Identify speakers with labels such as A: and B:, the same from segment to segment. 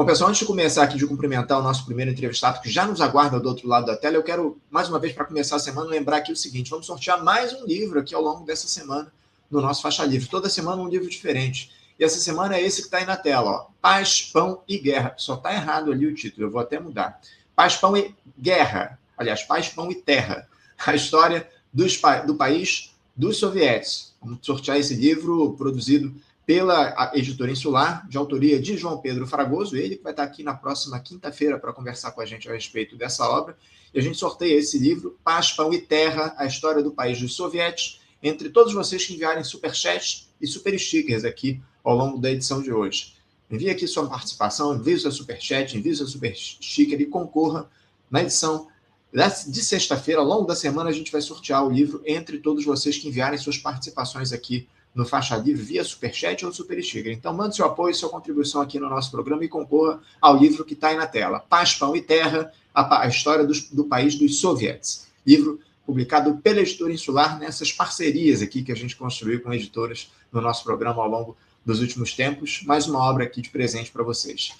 A: Bom, pessoal, antes de começar aqui, de cumprimentar o nosso primeiro entrevistado, que já nos aguarda do outro lado da tela, eu quero, mais uma vez, para começar a semana, lembrar aqui o seguinte: vamos sortear mais um livro aqui ao longo dessa semana no nosso Faixa Livre. Toda semana um livro diferente. E essa semana é esse que está aí na tela, ó, Paz, Pão e Guerra. Só está errado ali o título, eu vou até mudar. Paz, Pão e Guerra. Aliás, Paz, Pão e Terra. A história do país dos sovietes. Vamos sortear esse livro produzido pela Editora Insular, de autoria de João Pedro Fragoso, ele que vai estar aqui na próxima quinta-feira para conversar com a gente a respeito dessa obra. E a gente sorteia esse livro, Paz, Pão e Terra, a história do país dos sovietes, entre todos vocês que enviarem superchats e super stickers aqui ao longo da edição de hoje. Envie aqui sua participação, envie o seu superchat, envie o seu super sticker e concorra na edição de sexta-feira. Ao longo da semana a gente vai sortear o livro entre todos vocês que enviarem suas participações aqui no Faixa Livre via superchat ou super sticker. Então, mande seu apoio, sua contribuição aqui no nosso programa e concorra ao livro que está aí na tela. Paz, Pão e Terra, a história do país dos sovietes. Livro publicado pela Editora Insular nessas parcerias aqui que a gente construiu com editoras no nosso programa ao longo dos últimos tempos. Mais uma obra aqui de presente para vocês.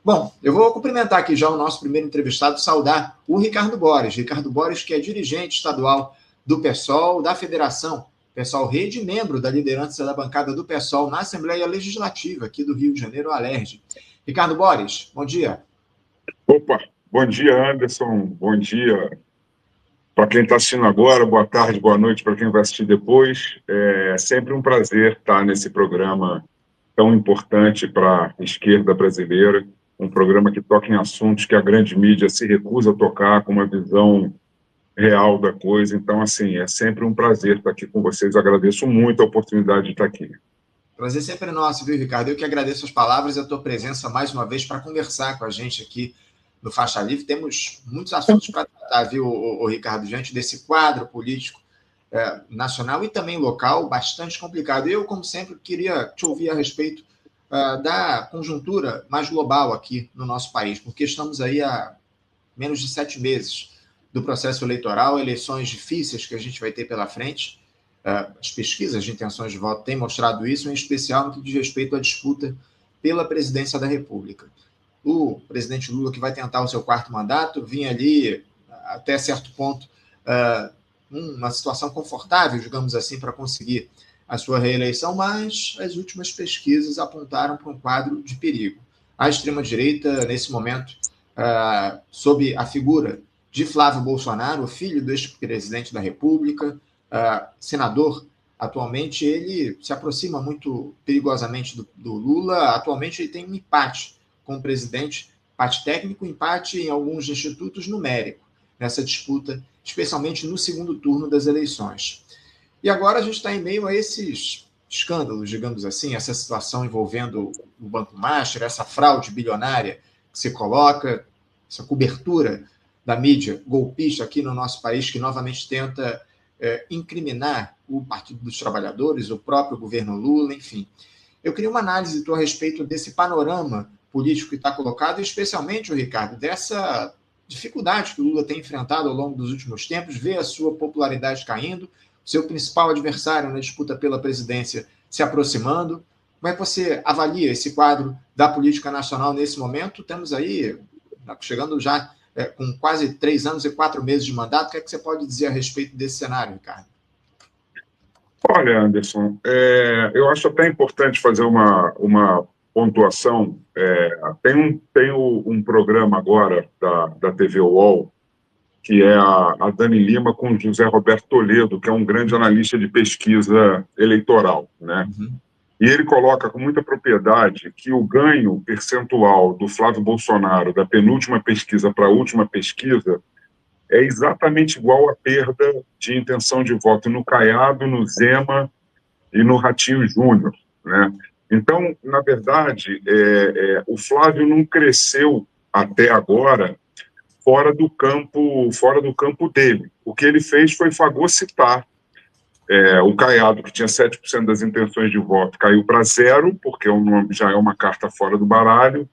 A: Bom, eu vou cumprimentar aqui já o nosso primeiro entrevistado, saudar o Ricardo Borges. Ricardo Borges, que é dirigente estadual do PSOL, da Federação PSOL Rede, membro da liderança da bancada do PSOL na Assembleia Legislativa aqui do Rio de Janeiro, a Alerj. Ricardo Borges, bom dia.
B: Opa, bom dia, Anderson, bom dia para quem está assistindo agora, boa tarde, boa noite para quem vai assistir depois. É sempre um prazer estar nesse programa tão importante para a esquerda brasileira, um programa que toca em assuntos que a grande mídia se recusa a tocar, com uma visão real da coisa. Então, assim, é sempre um prazer estar aqui com vocês. Agradeço muito a oportunidade de estar aqui.
A: Prazer sempre é nosso, viu, Ricardo? Eu que agradeço as palavras e a tua presença mais uma vez para conversar com a gente aqui no Faixa Livre. Temos muitos assuntos para tratar, viu, o Ricardo, diante desse quadro político nacional e também local bastante complicado. Eu, como sempre, queria te ouvir a respeito da conjuntura mais global aqui no nosso país, porque estamos aí há menos de 7 meses do processo eleitoral, eleições difíceis que a gente vai ter pela frente. As pesquisas de intenções de voto têm mostrado isso, em especial no que diz respeito à disputa pela presidência da República. O presidente Lula, que vai tentar o seu 4º mandato, vinha ali, até certo ponto, uma situação confortável, digamos assim, para conseguir a sua reeleição, mas as últimas pesquisas apontaram para um quadro de perigo. A extrema-direita, nesse momento, sob a figura de Flávio Bolsonaro, o filho do ex-presidente da República, senador, atualmente ele se aproxima muito perigosamente do Lula. Atualmente ele tem um empate com o presidente, empate técnico, empate em alguns institutos numérico, nessa disputa, especialmente no segundo turno das eleições. E agora a gente está em meio a esses escândalos, digamos assim, essa situação envolvendo o Banco Master, essa fraude bilionária que se coloca, essa cobertura da mídia golpista aqui no nosso país, que novamente tenta incriminar o Partido dos Trabalhadores, o próprio governo Lula, enfim. Eu queria uma análise tua a respeito desse panorama político que está colocado, e especialmente, Ricardo, dessa dificuldade que o Lula tem enfrentado ao longo dos últimos tempos, ver a sua popularidade caindo, seu principal adversário na disputa pela presidência se aproximando. Como é que você avalia esse quadro da política nacional nesse momento? Temos aí, chegando já com quase 3 anos e 4 meses de mandato. O que é que você pode dizer a respeito desse cenário, Ricardo?
B: Olha, Anderson, eu acho até importante fazer uma pontuação. Tem um programa agora da TV UOL, que é a Dani Lima com o José Roberto Toledo, que é um grande analista de pesquisa eleitoral, né? Uhum. E ele coloca com muita propriedade que o ganho percentual do Flávio Bolsonaro da penúltima pesquisa para a última pesquisa é exatamente igual à perda de intenção de voto no Caiado, no Zema e no Ratinho Júnior, né? Então, na verdade, o Flávio não cresceu até agora fora do campo dele. O que ele fez foi fagocitar o Caiado, que tinha 7% das intenções de voto, caiu para 0, porque já é uma carta fora do baralho.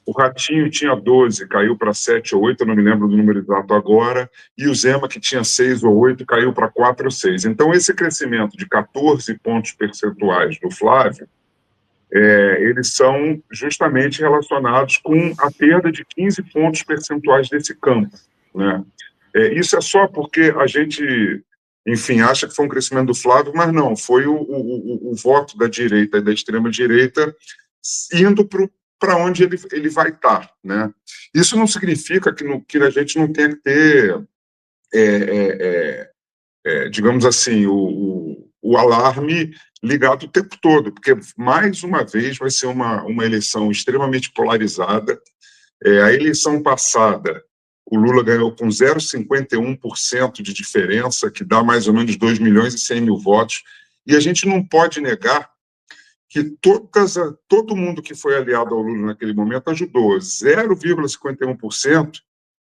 B: O Ratinho tinha 12, caiu para 7 ou 8, eu não me lembro do número exato agora, e o Zema, que tinha 6 ou 8, caiu para 4 ou 6. Então, esse crescimento de 14 pontos percentuais do Flávio eles são justamente relacionados com a perda de 15 pontos percentuais desse campo, né? Isso é só porque a gente, enfim, acha que foi um crescimento do Flávio, mas não, foi o voto da direita e da extrema-direita indo para onde ele vai estar, né? Isso não significa que a gente não tenha que ter, digamos assim, o alarme ligado o tempo todo, porque, mais uma vez, vai ser uma eleição extremamente polarizada. A eleição passada, o Lula ganhou com 0,51% de diferença, que dá mais ou menos 2 milhões e 100 mil votos, e a gente não pode negar que todo mundo que foi aliado ao Lula naquele momento ajudou. 0,51%,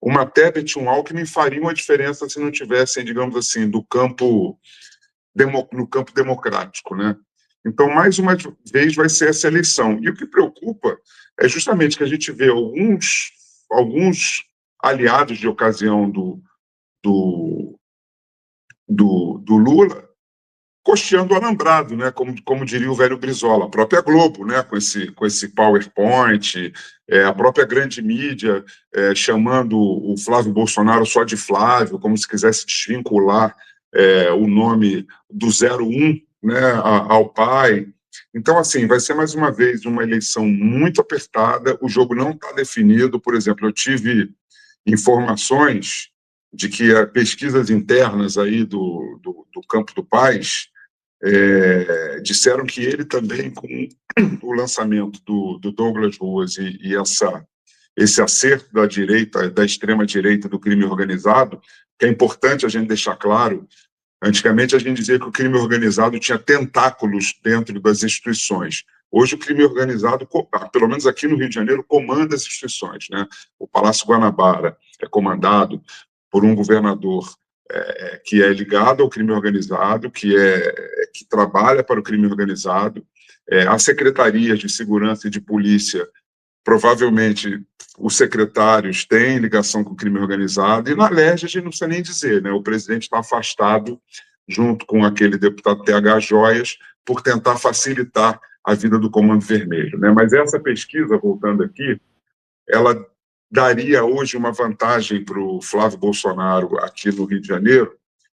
B: uma Tebet e um Alckmin fariam a diferença se não tivessem, digamos assim, no campo democrático, né? Então, mais uma vez, vai ser essa eleição. E o que preocupa é justamente que a gente vê alguns aliados de ocasião do Lula costeando o alambrado, né? Como diria o velho Brizola, a própria Globo, né? Com esse PowerPoint, a própria grande mídia chamando o Flávio Bolsonaro só de Flávio, como se quisesse desvincular o nome do 01, né, ao pai. Então, assim, vai ser mais uma vez uma eleição muito apertada, o jogo não está definido. Por exemplo, eu tive informações de que pesquisas internas aí do campo do Paz disseram que ele também, com o lançamento do Douglas Ruas e esse acerto da direita, da extrema-direita do crime organizado, que é importante a gente deixar claro. Antigamente, a gente dizia que o crime organizado tinha tentáculos dentro das instituições. Hoje, o crime organizado, pelo menos aqui no Rio de Janeiro, comanda as instituições, né? O Palácio Guanabara é comandado por um governador que é ligado ao crime organizado, que trabalha para o crime organizado. As secretarias de segurança e de polícia, provavelmente os secretários têm ligação com o crime organizado, e na Alerj a gente não precisa nem dizer, né? O presidente está afastado, junto com aquele deputado TH Joias, por tentar facilitar a vida do Comando Vermelho, né? Mas essa pesquisa, voltando aqui, ela daria hoje uma vantagem para o Flávio Bolsonaro aqui no Rio de Janeiro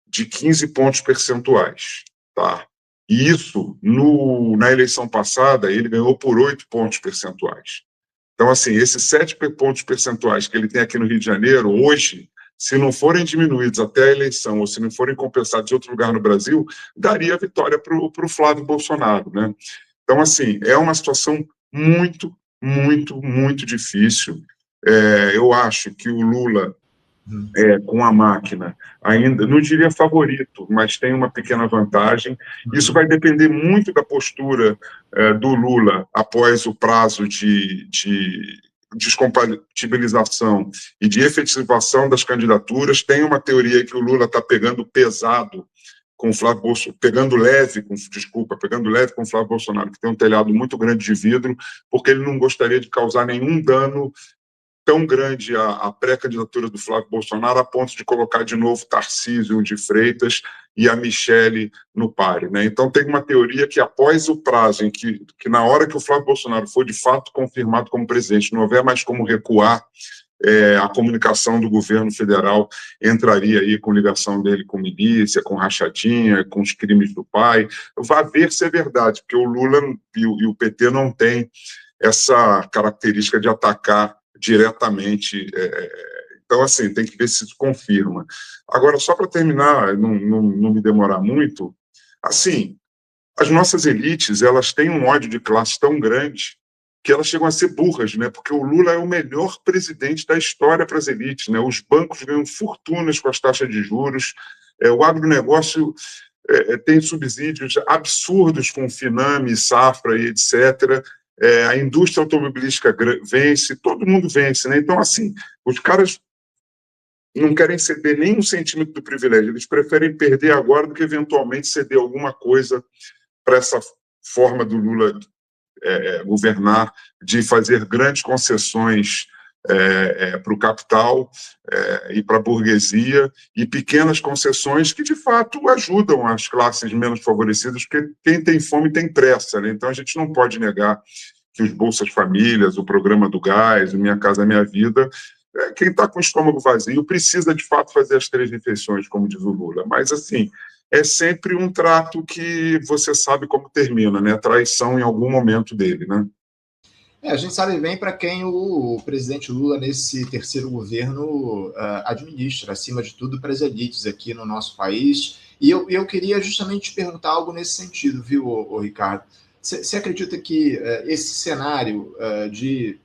B: de 15 pontos percentuais, tá? E isso, na eleição passada, ele ganhou por 8 pontos percentuais. Então, assim, esses 7 pontos percentuais que ele tem aqui no Rio de Janeiro, hoje, se não forem diminuídos até a eleição, ou se não forem compensados em outro lugar no Brasil, daria a vitória para o Flávio Bolsonaro, né? Então, assim, é uma situação muito, muito, muito difícil. Eu acho que o Lula, com a máquina, ainda, não diria favorito, mas tem uma pequena vantagem. Isso vai depender muito da postura do Lula após o prazo de descompatibilização e de efetivação das candidaturas. Tem uma teoria que o Lula está pegando pesado com o Flávio Bolsonaro, pegando leve com o Flávio Bolsonaro, que tem um telhado muito grande de vidro, porque ele não gostaria de causar nenhum dano tão grande a pré-candidatura do Flávio Bolsonaro, a ponto de colocar de novo Tarcísio de Freitas e a Michele no páreo, né? Então, tem uma teoria que, após o prazo, em que na hora que o Flávio Bolsonaro for de fato confirmado como presidente, não houver mais como recuar, a comunicação do governo federal entraria aí com ligação dele com milícia, com rachadinha, com os crimes do pai. Vai ver se é verdade, porque o Lula e o PT não têm essa característica de atacar diretamente. Então, assim, tem que ver se isso confirma. Agora, só para terminar, não me demorar muito, assim, as nossas elites, elas têm um ódio de classe tão grande que elas chegam a ser burras, né? Porque o Lula é o melhor presidente da história para as elites, né? Os bancos ganham fortunas com as taxas de juros, o agronegócio tem subsídios absurdos com Finame, Safra e etc., a indústria automobilística vence, todo mundo vence, né? Então, assim, os caras não querem ceder nem um centímetro do privilégio, eles preferem perder agora do que eventualmente ceder alguma coisa para essa forma do Lula governar, de fazer grandes concessões para o capital e para a burguesia, e pequenas concessões que, de fato, ajudam as classes menos favorecidas, porque quem tem fome tem pressa, né? Então, a gente não pode negar que os Bolsas Famílias, o programa do gás, o Minha Casa Minha Vida, quem está com o estômago vazio precisa, de fato, fazer as 3 refeições, como diz o Lula. Mas, assim, é sempre um trato que você sabe como termina, né? Traição em algum momento dele, né?
A: A gente sabe bem para quem o presidente Lula, nesse terceiro governo, administra, acima de tudo, para as elites aqui no nosso país. E eu queria justamente te perguntar algo nesse sentido, viu, Ricardo? Você acredita que esse cenário de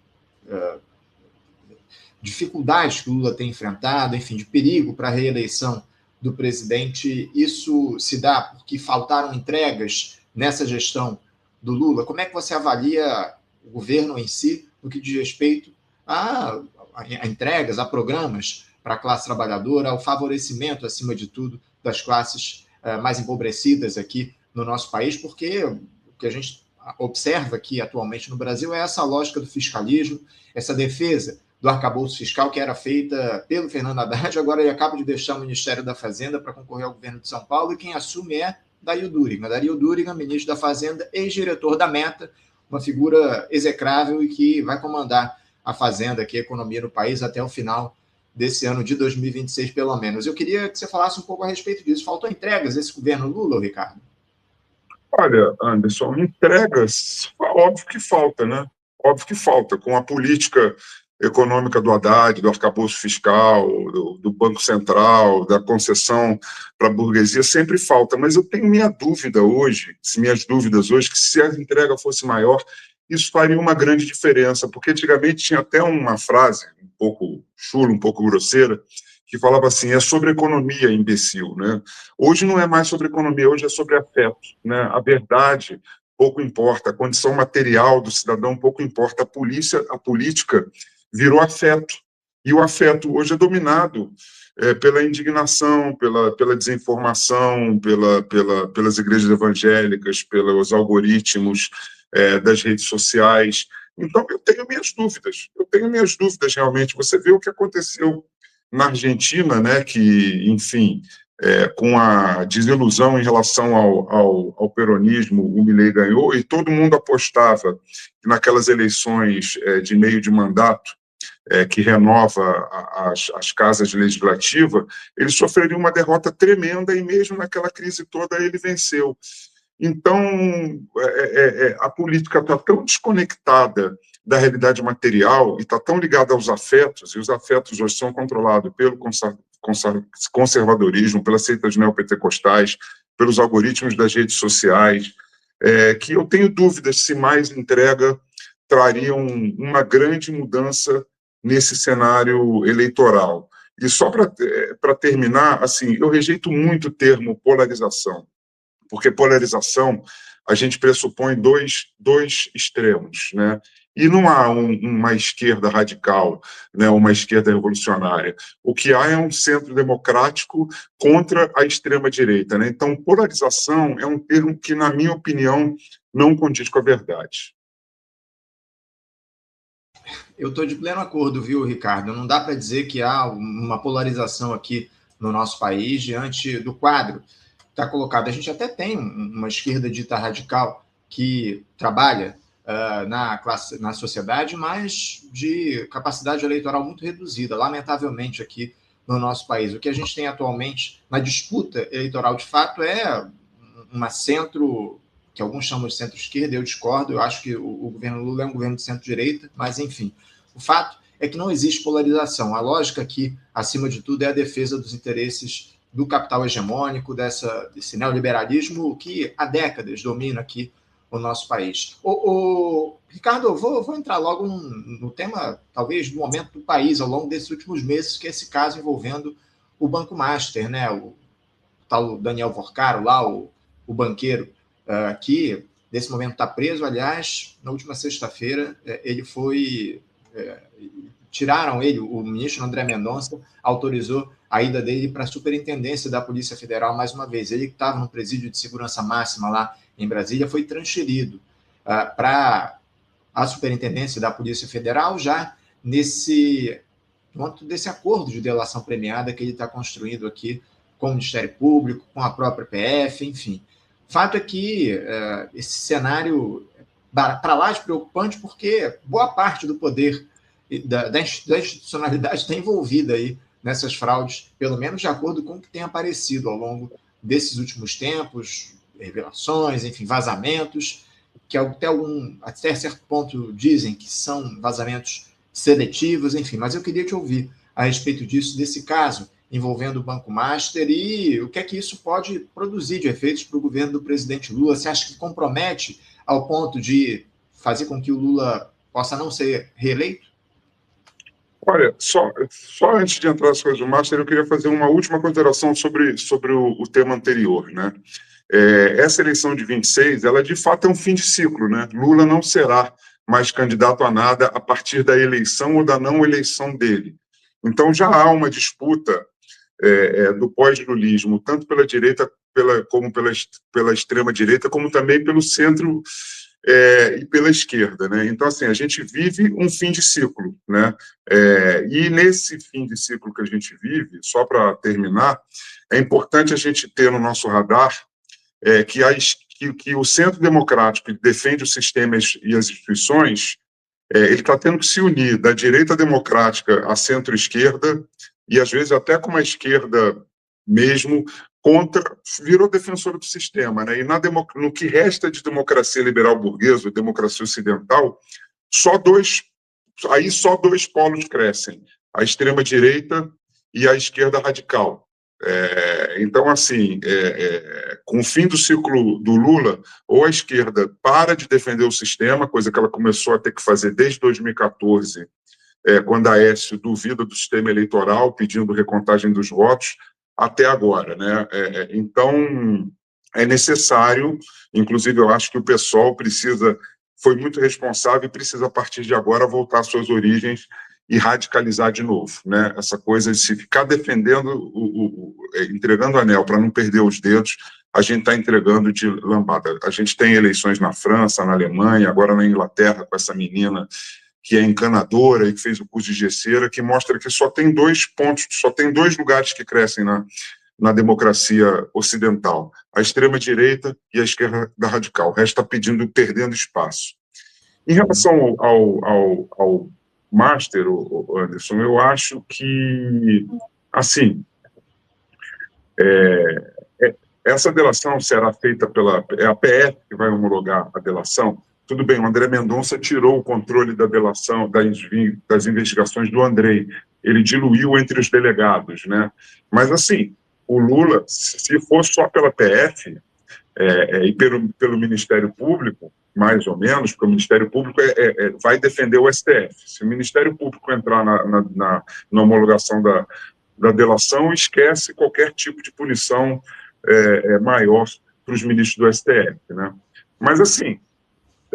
A: dificuldades que o Lula tem enfrentado, enfim, de perigo para a reeleição do presidente, isso se dá porque faltaram entregas nessa gestão do Lula? Como é que você avalia o governo em si, no que diz respeito a entregas, a programas para a classe trabalhadora, ao favorecimento, acima de tudo, das classes mais empobrecidas aqui no nosso país, porque o que a gente observa aqui atualmente no Brasil é essa lógica do fiscalismo, essa defesa do arcabouço fiscal que era feita pelo Fernando Haddad, agora ele acaba de deixar o Ministério da Fazenda para concorrer ao governo de São Paulo, e quem assume é Dario Duriga, ministro da Fazenda, ex-diretor da Meta, uma figura execrável e que vai comandar a Fazenda, aqui, a economia no país, até o final desse ano de 2026, pelo menos. Eu queria que você falasse um pouco a respeito disso. Faltou entregas esse governo Lula, Ricardo?
B: Olha, Anderson, entregas, óbvio que falta, né? Óbvio que falta. Com a política econômica do Haddad, do arcabouço fiscal, do Banco Central, da concessão para a burguesia, sempre falta. Mas eu tenho minhas dúvidas hoje, que se a entrega fosse maior, isso faria uma grande diferença, porque antigamente tinha até uma frase um pouco chula, um pouco grosseira, que falava assim: é sobre economia, imbecil, né? Hoje não é mais sobre economia, hoje é sobre afeto, né? A verdade pouco importa, a condição material do cidadão pouco importa, a política virou afeto, e o afeto hoje é dominado pela indignação, pela desinformação, pelas igrejas evangélicas, pelos algoritmos das redes sociais. Então, eu tenho minhas dúvidas realmente. Você vê o que aconteceu na Argentina, né, que, enfim, com a desilusão em relação ao peronismo, o Milei ganhou, e todo mundo apostava que naquelas eleições de meio de mandato, que renova as casas legislativas, ele sofreria uma derrota tremenda, e mesmo naquela crise toda ele venceu. Então, a política está tão desconectada da realidade material e está tão ligada aos afetos, e os afetos hoje são controlados pelo conservadorismo, pelas seitas neopentecostais, pelos algoritmos das redes sociais, que eu tenho dúvidas se mais entrega trariam uma grande mudança nesse cenário eleitoral. E só para terminar, assim, eu rejeito muito o termo polarização, porque polarização a gente pressupõe dois extremos, né? E não há uma esquerda radical, né, uma esquerda revolucionária. O que há é um centro democrático contra a extrema-direita, né? Então, polarização é um termo que, na minha opinião, não condiz com a verdade.
A: Eu estou de pleno acordo, viu, Ricardo? Não dá para dizer que há uma polarização aqui no nosso país diante do quadro que está colocado. A gente até tem uma esquerda dita radical que trabalha na sociedade, mas de capacidade eleitoral muito reduzida, lamentavelmente, aqui no nosso país. O que a gente tem atualmente na disputa eleitoral, de fato, é uma centro, que alguns chamam de centro-esquerda, eu discordo, eu acho que o governo Lula é um governo de centro-direita, mas, enfim, o fato é que não existe polarização. A lógica aqui, acima de tudo, é a defesa dos interesses do capital hegemônico, desse neoliberalismo que há décadas domina aqui o nosso país. Ricardo, eu vou entrar logo no tema, talvez, do momento do país ao longo desses últimos meses, que é esse caso envolvendo o Banco Master, né? O tal Daniel Vorcaro, lá, o banqueiro, que nesse momento está preso. Aliás, na última sexta-feira, ele foi... tiraram ele, o ministro André Mendonça autorizou a ida dele para a superintendência da Polícia Federal mais uma vez. Ele que estava no presídio de segurança máxima lá em Brasília foi transferido para a superintendência da Polícia Federal já nesse ponto desse acordo de delação premiada que ele está construindo aqui com o Ministério Público, com a própria PF, enfim. Fato é que esse cenário para lá de preocupante, porque boa parte do poder da institucionalidade está envolvida aí nessas fraudes, pelo menos de acordo com o que tem aparecido ao longo desses últimos tempos, revelações, enfim, vazamentos, que até certo ponto dizem que são vazamentos seletivos, enfim, mas eu queria te ouvir a respeito disso, desse caso envolvendo o Banco Master e o que é que isso pode produzir de efeitos para o governo do presidente Lula. Você acha que compromete ao ponto de fazer com que o Lula possa não ser reeleito?
B: Olha, só antes de entrar nas coisas do Master, eu queria fazer uma última consideração sobre o tema anterior, né? Essa eleição de 26, ela de fato é um fim de ciclo, né? Lula não será mais candidato a nada a partir da eleição ou da não eleição dele. Então já há uma disputa do pós-lulismo, tanto pela direita como pela extrema-direita, como também pelo centro e pela esquerda, né? Então, assim, a gente vive um fim de ciclo, né? E nesse fim de ciclo que a gente vive, só para terminar, é importante a gente ter no nosso radar que o centro democrático que defende os sistemas e as instituições, ele está tendo que se unir da direita democrática à centro-esquerda e, às vezes, até com uma esquerda mesmo, virou defensora do sistema, né? E no que resta de democracia liberal burguesa, democracia ocidental, só dois polos crescem, a extrema-direita e a esquerda radical. Então, assim, com o fim do ciclo do Lula, ou a esquerda para de defender o sistema, coisa que ela começou a ter que fazer desde 2014, quando a Aécio duvida do sistema eleitoral, pedindo recontagem dos votos, até agora, né? Então, é necessário, inclusive eu acho que o PSOL foi muito responsável e precisa, a partir de agora, voltar às suas origens e radicalizar de novo, né? Essa coisa de se ficar defendendo, entregando anel para não perder os dedos, a gente está entregando de lambada. A gente tem eleições na França, na Alemanha, agora na Inglaterra, com essa menina que é encanadora e que fez o curso de gesseira, que mostra que só tem dois lugares que crescem na democracia ocidental: a extrema-direita e a esquerda radical. O resto está perdendo espaço. Em relação ao Master, Anderson, eu acho que, assim, essa delação será feita é a PF que vai homologar a delação. Tudo bem, o André Mendonça tirou o controle da delação, das investigações do Andrei. Ele diluiu entre os delegados, né? Mas, assim, o Lula, se for só pela PF e pelo Ministério Público, mais ou menos, porque o Ministério Público vai defender o STF. Se o Ministério Público entrar na homologação da delação, esquece qualquer tipo de punição maior para os ministros do STF, né? Mas, assim,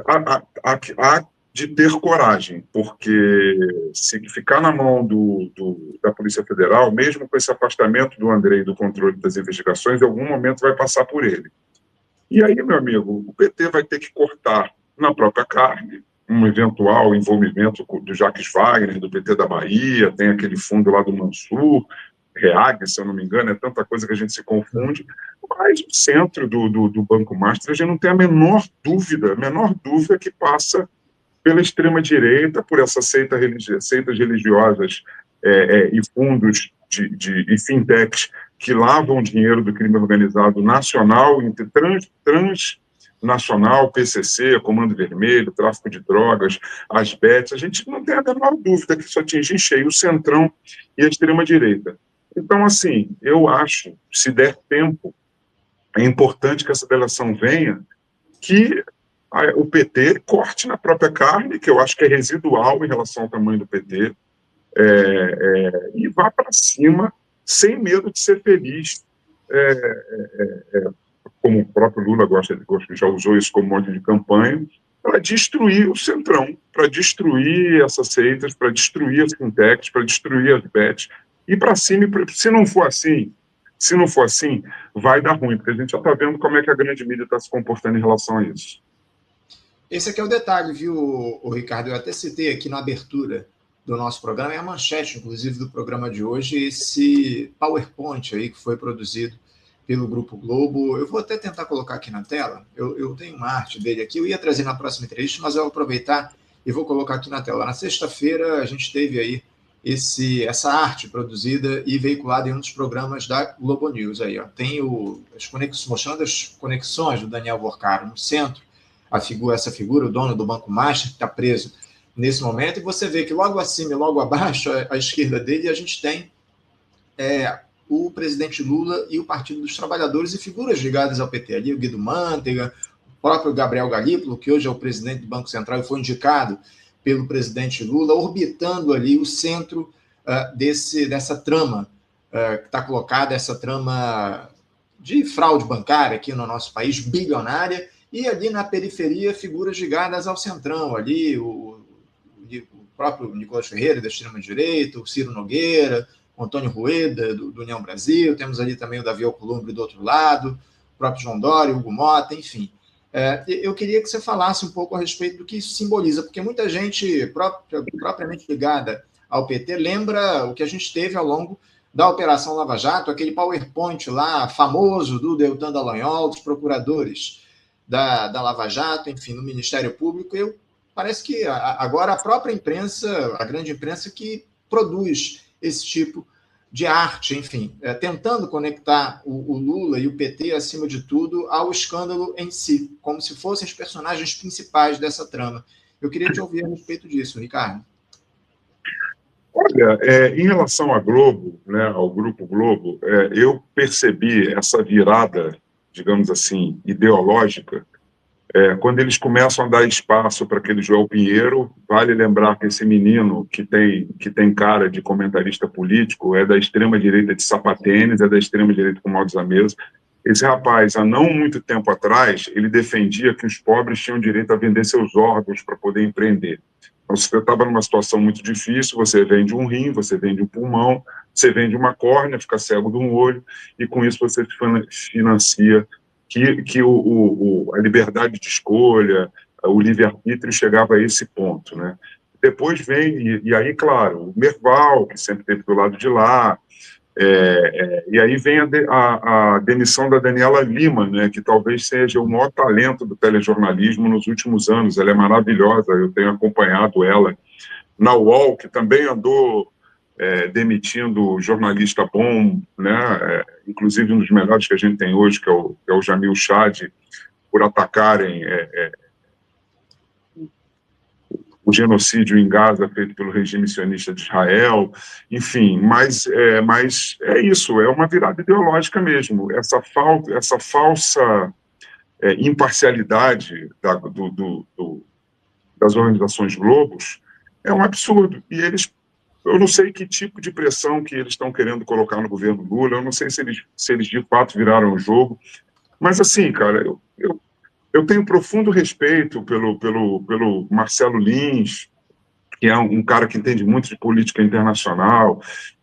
B: há de ter coragem, porque se ficar na mão da Polícia Federal, mesmo com esse afastamento do Andrei do controle das investigações, em algum momento vai passar por ele. E aí, meu amigo, o PT vai ter que cortar na própria carne um eventual envolvimento do Jacques Wagner, do PT da Bahia, tem aquele fundo lá do Mansur, REAG, se eu não me engano, é tanta coisa que a gente se confunde, mas o centro do Banco Master, a gente não tem a menor dúvida que passa pela extrema-direita, por essas seitas religiosas e fundos e fintechs que lavam dinheiro do crime organizado nacional, transnacional, PCC, Comando Vermelho, tráfico de drogas, as bets. A gente não tem a menor dúvida que isso atinge em cheio o centrão e a extrema-direita. Então, assim, eu acho, se der tempo, é importante que essa delação venha, que o PT corte na própria carne, que eu acho que é residual em relação ao tamanho do PT, e vá para cima sem medo de ser feliz, como o próprio Lula já usou isso como modo de campanha, para destruir o centrão, para destruir essas seitas, para destruir as fintechs, para destruir as bets, e para cima. Se não for assim, vai dar ruim, porque a gente já está vendo como é que a grande mídia está se comportando em relação a isso.
A: Esse aqui é o detalhe, viu, Ricardo? Eu até citei aqui na abertura do nosso programa, é a manchete, inclusive, do programa de hoje, esse PowerPoint aí que foi produzido pelo Grupo Globo. Eu vou até tentar colocar aqui na tela, eu tenho uma arte dele aqui, eu ia trazer na próxima entrevista, mas eu vou aproveitar e vou colocar aqui na tela. Na sexta-feira, a gente teve aí essa arte produzida e veiculada em um dos programas da Globo News. Aí, ó. Tem mostrando as conexões do Daniel Vorcaro no centro, essa figura, o dono do Banco Master, que está preso nesse momento, e você vê que logo acima e logo abaixo, à esquerda dele, a gente tem o presidente Lula e o Partido dos Trabalhadores e figuras ligadas ao PT. Ali o Guido Mantega, o próprio Gabriel Galípolo, que hoje é o presidente do Banco Central e foi indicado pelo presidente Lula, orbitando ali o centro dessa trama que está colocada, essa trama de fraude bancária aqui no nosso país, bilionária, e ali na periferia figuras ligadas ao centrão, ali o próprio Nicolás Ferreira, da extrema-direita, o Ciro Nogueira, o Antônio Rueda, do União Brasil, temos ali também o Davi Alcolumbre do outro lado, o próprio João Dória, o Hugo Mota, enfim. Eu queria que você falasse um pouco a respeito do que isso simboliza, porque muita gente propriamente ligada ao PT lembra o que a gente teve ao longo da Operação Lava Jato, aquele PowerPoint lá famoso do Deltan Dallagnol, dos procuradores da Lava Jato, enfim, no Ministério Público. Parece que agora a própria imprensa, a grande imprensa, que produz esse tipo de arte, enfim, tentando conectar o Lula e o PT, acima de tudo, ao escândalo em si, como se fossem os personagens principais dessa trama. Eu queria te ouvir a respeito disso, Ricardo.
B: Olha, em relação à Globo, né, ao Grupo Globo, eu percebi essa virada, digamos assim, ideológica, quando eles começam a dar espaço para aquele Joel Pinheiro. Vale lembrar que esse menino que tem cara de comentarista político é da extrema-direita de sapatênis, é da extrema-direita com modos à mesa. Esse rapaz, há não muito tempo atrás, ele defendia que os pobres tinham direito a vender seus órgãos para poder empreender. Então, se você estava numa situação muito difícil, você vende um rim, você vende um pulmão, você vende uma córnea, fica cego de um olho, e com isso você financia que a liberdade de escolha, o livre-arbítrio chegava a esse ponto, né? Depois vem, e aí, claro, o Merval, que sempre esteve do lado de lá, e aí vem a demissão da Daniela Lima, né, que talvez seja o maior talento do telejornalismo nos últimos anos. Ela é maravilhosa, eu tenho acompanhado ela na UOL, que também andou demitindo jornalista bom, né, inclusive um dos melhores que a gente tem hoje, que é o Jamil Chad, por atacarem o genocídio em Gaza feito pelo regime sionista de Israel, enfim, mas é isso, é uma virada ideológica mesmo, essa falsa imparcialidade das organizações Globos é um absurdo, e eu não sei que tipo de pressão que eles estão querendo colocar no governo Lula, eu não sei se eles de fato viraram o jogo, mas assim, cara, eu tenho profundo respeito pelo Marcelo Lins, que é um cara que entende muito de política internacional.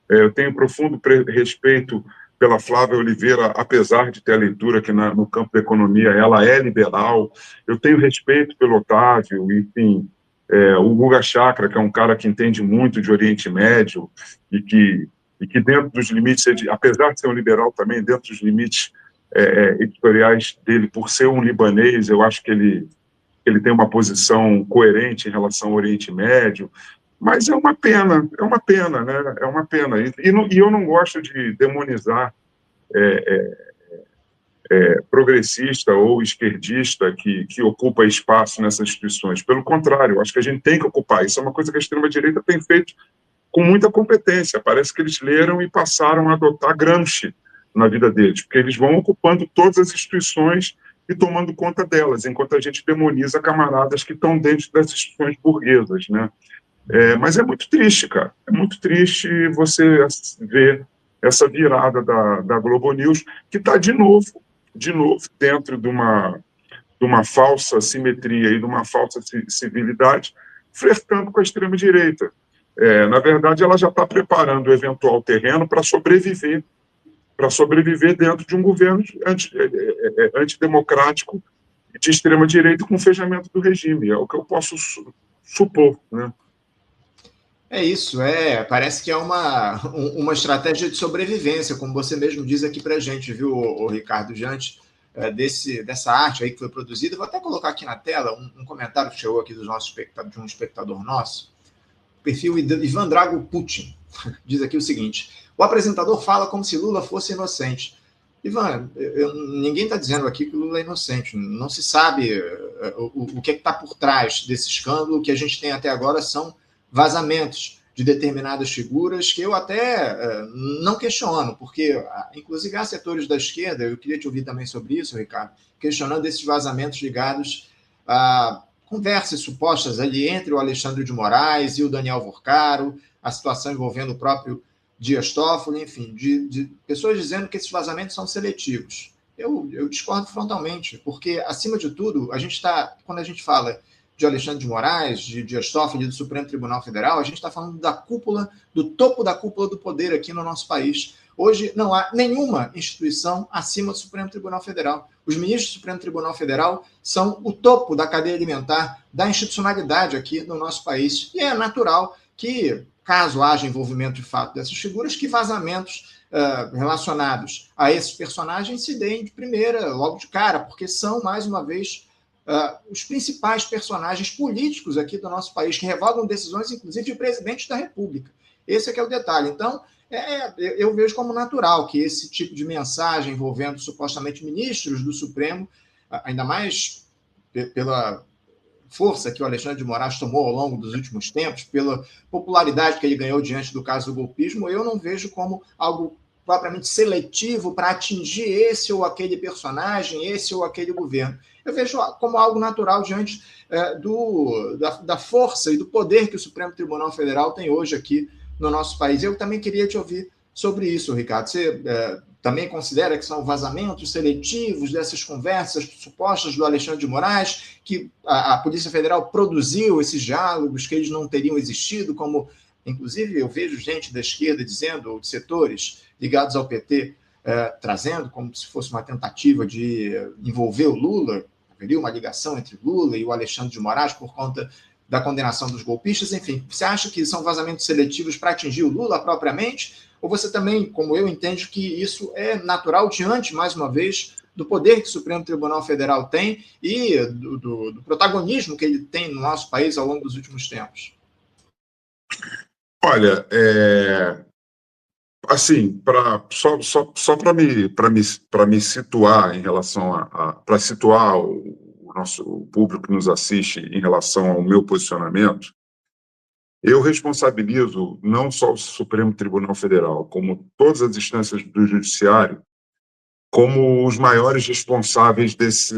B: Eu tenho profundo respeito pela Flávia Oliveira, apesar de ter a leitura que no campo da economia ela é liberal. Eu tenho respeito pelo Otávio, enfim, o Guga Chakra, que é um cara que entende muito de Oriente Médio e que dentro dos limites, apesar de ser um liberal também, dentro dos limites editoriais dele, por ser um libanês, eu acho que ele tem uma posição coerente em relação ao Oriente Médio, mas é uma pena, né? É uma pena. E eu não gosto de demonizar progressista ou esquerdista que ocupa espaço nessas instituições. Pelo contrário, eu acho que a gente tem que ocupar. Isso é uma coisa que a extrema-direita tem feito com muita competência. Parece que eles leram e passaram a adotar Gramsci na vida deles, porque eles vão ocupando todas as instituições e tomando conta delas, enquanto a gente demoniza camaradas que estão dentro das instituições burguesas, né? Mas é muito triste, cara. É muito triste você ver essa virada da Globo News, que está de novo dentro de uma falsa simetria e de uma falsa civilidade, flertando com a extrema-direita. Na verdade, ela já está preparando o eventual terreno para sobreviver dentro de um governo antidemocrático de extrema-direita com fechamento do regime. É o que eu posso supor, né?
A: É isso, parece que é uma estratégia de sobrevivência, como você mesmo diz aqui para a gente, viu, o Ricardo, diante dessa arte aí que foi produzida. Vou até colocar aqui na tela um comentário que chegou aqui de um espectador nosso, perfil Ivan Drago Putin, diz aqui o seguinte: o apresentador fala como se Lula fosse inocente. Ivan, ninguém está dizendo aqui que Lula é inocente, não se sabe o que está por trás desse escândalo. O que a gente tem até agora são vazamentos de determinadas figuras que eu até não questiono, porque, inclusive, há setores da esquerda, eu queria te ouvir também sobre isso, Ricardo, questionando esses vazamentos ligados a conversas supostas ali entre o Alexandre de Moraes e o Daniel Vorcaro, a situação envolvendo o próprio Dias Toffoli, enfim, de pessoas dizendo que esses vazamentos são seletivos. Eu discordo frontalmente, porque, acima de tudo, quando a gente fala de Alexandre de Moraes, de Dias Toffoli, do Supremo Tribunal Federal, a gente está falando da cúpula, do topo da cúpula do poder aqui no nosso país. Hoje não há nenhuma instituição acima do Supremo Tribunal Federal. Os ministros do Supremo Tribunal Federal são o topo da cadeia alimentar, da institucionalidade aqui no nosso país. E é natural que, caso haja envolvimento de fato dessas figuras, que vazamentos relacionados a esses personagens se deem de primeira, logo de cara, porque são, mais uma vez, os principais personagens políticos aqui do nosso país, que revogam decisões, inclusive, de presidente da República. Esse é que é o detalhe. Então, eu vejo como natural que esse tipo de mensagem envolvendo supostamente ministros do Supremo, ainda mais pela força que o Alexandre de Moraes tomou ao longo dos últimos tempos, pela popularidade que ele ganhou diante do caso do golpismo, eu não vejo como algo propriamente seletivo para atingir esse ou aquele personagem, esse ou aquele governo. Eu vejo como algo natural diante da força e do poder que o Supremo Tribunal Federal tem hoje aqui no nosso país. Eu também queria te ouvir sobre isso, Ricardo. Você também considera que são vazamentos seletivos dessas conversas supostas do Alexandre de Moraes, que a Polícia Federal produziu esses diálogos, que eles não teriam existido, como, inclusive, eu vejo gente da esquerda dizendo, ou de setores ligados ao PT, trazendo como se fosse uma tentativa de envolver o Lula, haveria uma ligação entre Lula e o Alexandre de Moraes por conta da condenação dos golpistas. Enfim, você acha que são vazamentos seletivos para atingir o Lula propriamente? Ou você também, como eu, entende que isso é natural diante, mais uma vez, do poder que o Supremo Tribunal Federal tem e do protagonismo que ele tem no nosso país ao longo dos últimos tempos?
B: Olha, assim, só para me situar em relação para situar o nosso público que nos assiste em relação ao meu posicionamento, eu responsabilizo não só o Supremo Tribunal Federal, como todas as instâncias do Judiciário, como os maiores responsáveis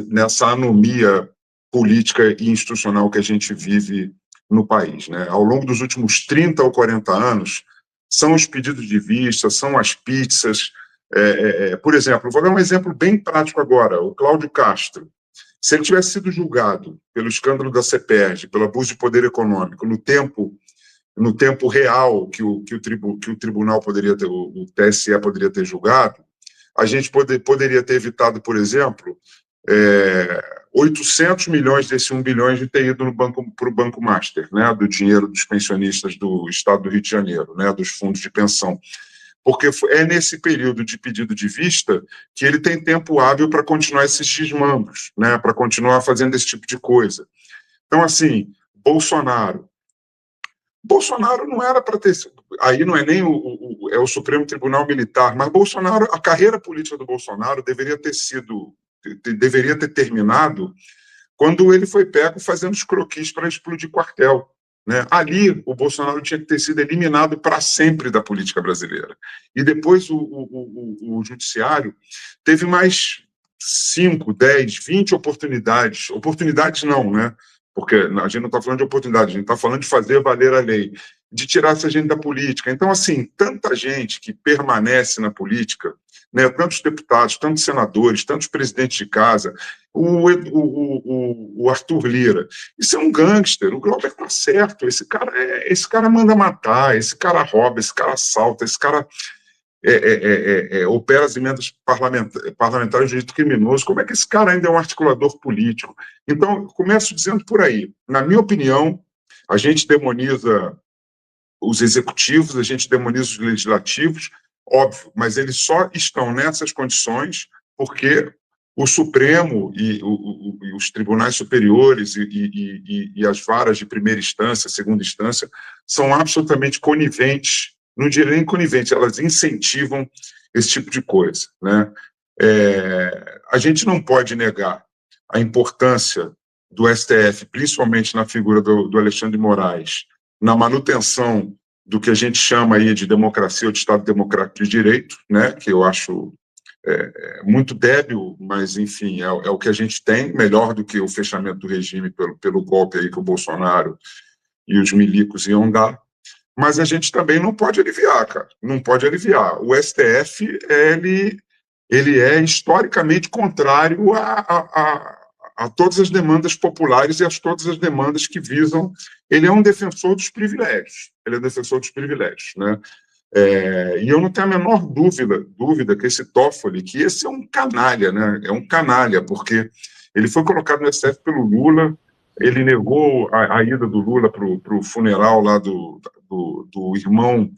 B: nessa anomia política e institucional que a gente vive no país, né? Ao longo dos últimos 30 ou 40 anos, são os pedidos de vista, são as pizzas. Por exemplo, vou dar um exemplo bem prático agora, o Cláudio Castro. Se ele tivesse sido julgado pelo escândalo da CEPERJ, pelo abuso de poder econômico, no tempo real que o tribunal poderia ter, o TSE poderia ter julgado, a gente poderia ter evitado, por exemplo, 800 milhões desse 1 bilhão de ter ido para o Banco Master, né, do dinheiro dos pensionistas do Estado do Rio de Janeiro, né, dos fundos de pensão. Porque é nesse período de pedido de vista que ele tem tempo hábil para continuar esses desmandos, né, para continuar fazendo esse tipo de coisa. Então, assim, Bolsonaro não era para ter... Aí não é nem o Supremo Tribunal Militar, mas Bolsonaro, a carreira política do Bolsonaro deveria ter terminado quando ele foi pego fazendo os croquis para explodir quartel, né? Ali, o Bolsonaro tinha que ter sido eliminado para sempre da política brasileira. E depois o Judiciário teve mais 5, 10, 20 oportunidades. Oportunidades não, né? Porque a gente não está falando de oportunidade, a gente está falando de fazer valer a lei, de tirar essa gente da política. Então, assim, tanta gente que permanece na política, né, tantos deputados, tantos senadores, tantos presidentes de casa, o Arthur Lira, isso é um gangster, o Glauber está certo, esse cara manda matar, esse cara rouba, esse cara assalta, esse cara opera as emendas parlamentares de direito criminoso. Como é que esse cara ainda é um articulador político? Então, eu começo dizendo por aí. Na minha opinião, a gente demoniza os executivos, a gente demoniza os legislativos, óbvio, mas eles só estão nessas condições porque o Supremo e os tribunais superiores e as varas de primeira instância, segunda instância, são absolutamente coniventes, não diria nem coniventes, elas incentivam esse tipo de coisa, né? A gente não pode negar a importância do STF, principalmente na figura do Alexandre de Moraes, na manutenção do que a gente chama aí de democracia ou de Estado Democrático de Direito, né, que eu acho muito débil, mas, enfim, é o que a gente tem, melhor do que o fechamento do regime pelo golpe aí que o Bolsonaro e os milicos iam dar. Mas a gente também não pode aliviar, cara, não pode aliviar. O STF, ele é historicamente contrário a todas as demandas populares e a todas as demandas que visam. Ele é um defensor dos privilégios. Ele é defensor dos privilégios, né? E eu não tenho a menor dúvida que esse Toffoli, que esse é um canalha, né? É um canalha, porque ele foi colocado no STF pelo Lula, ele negou a ida do Lula para o funeral lá do irmão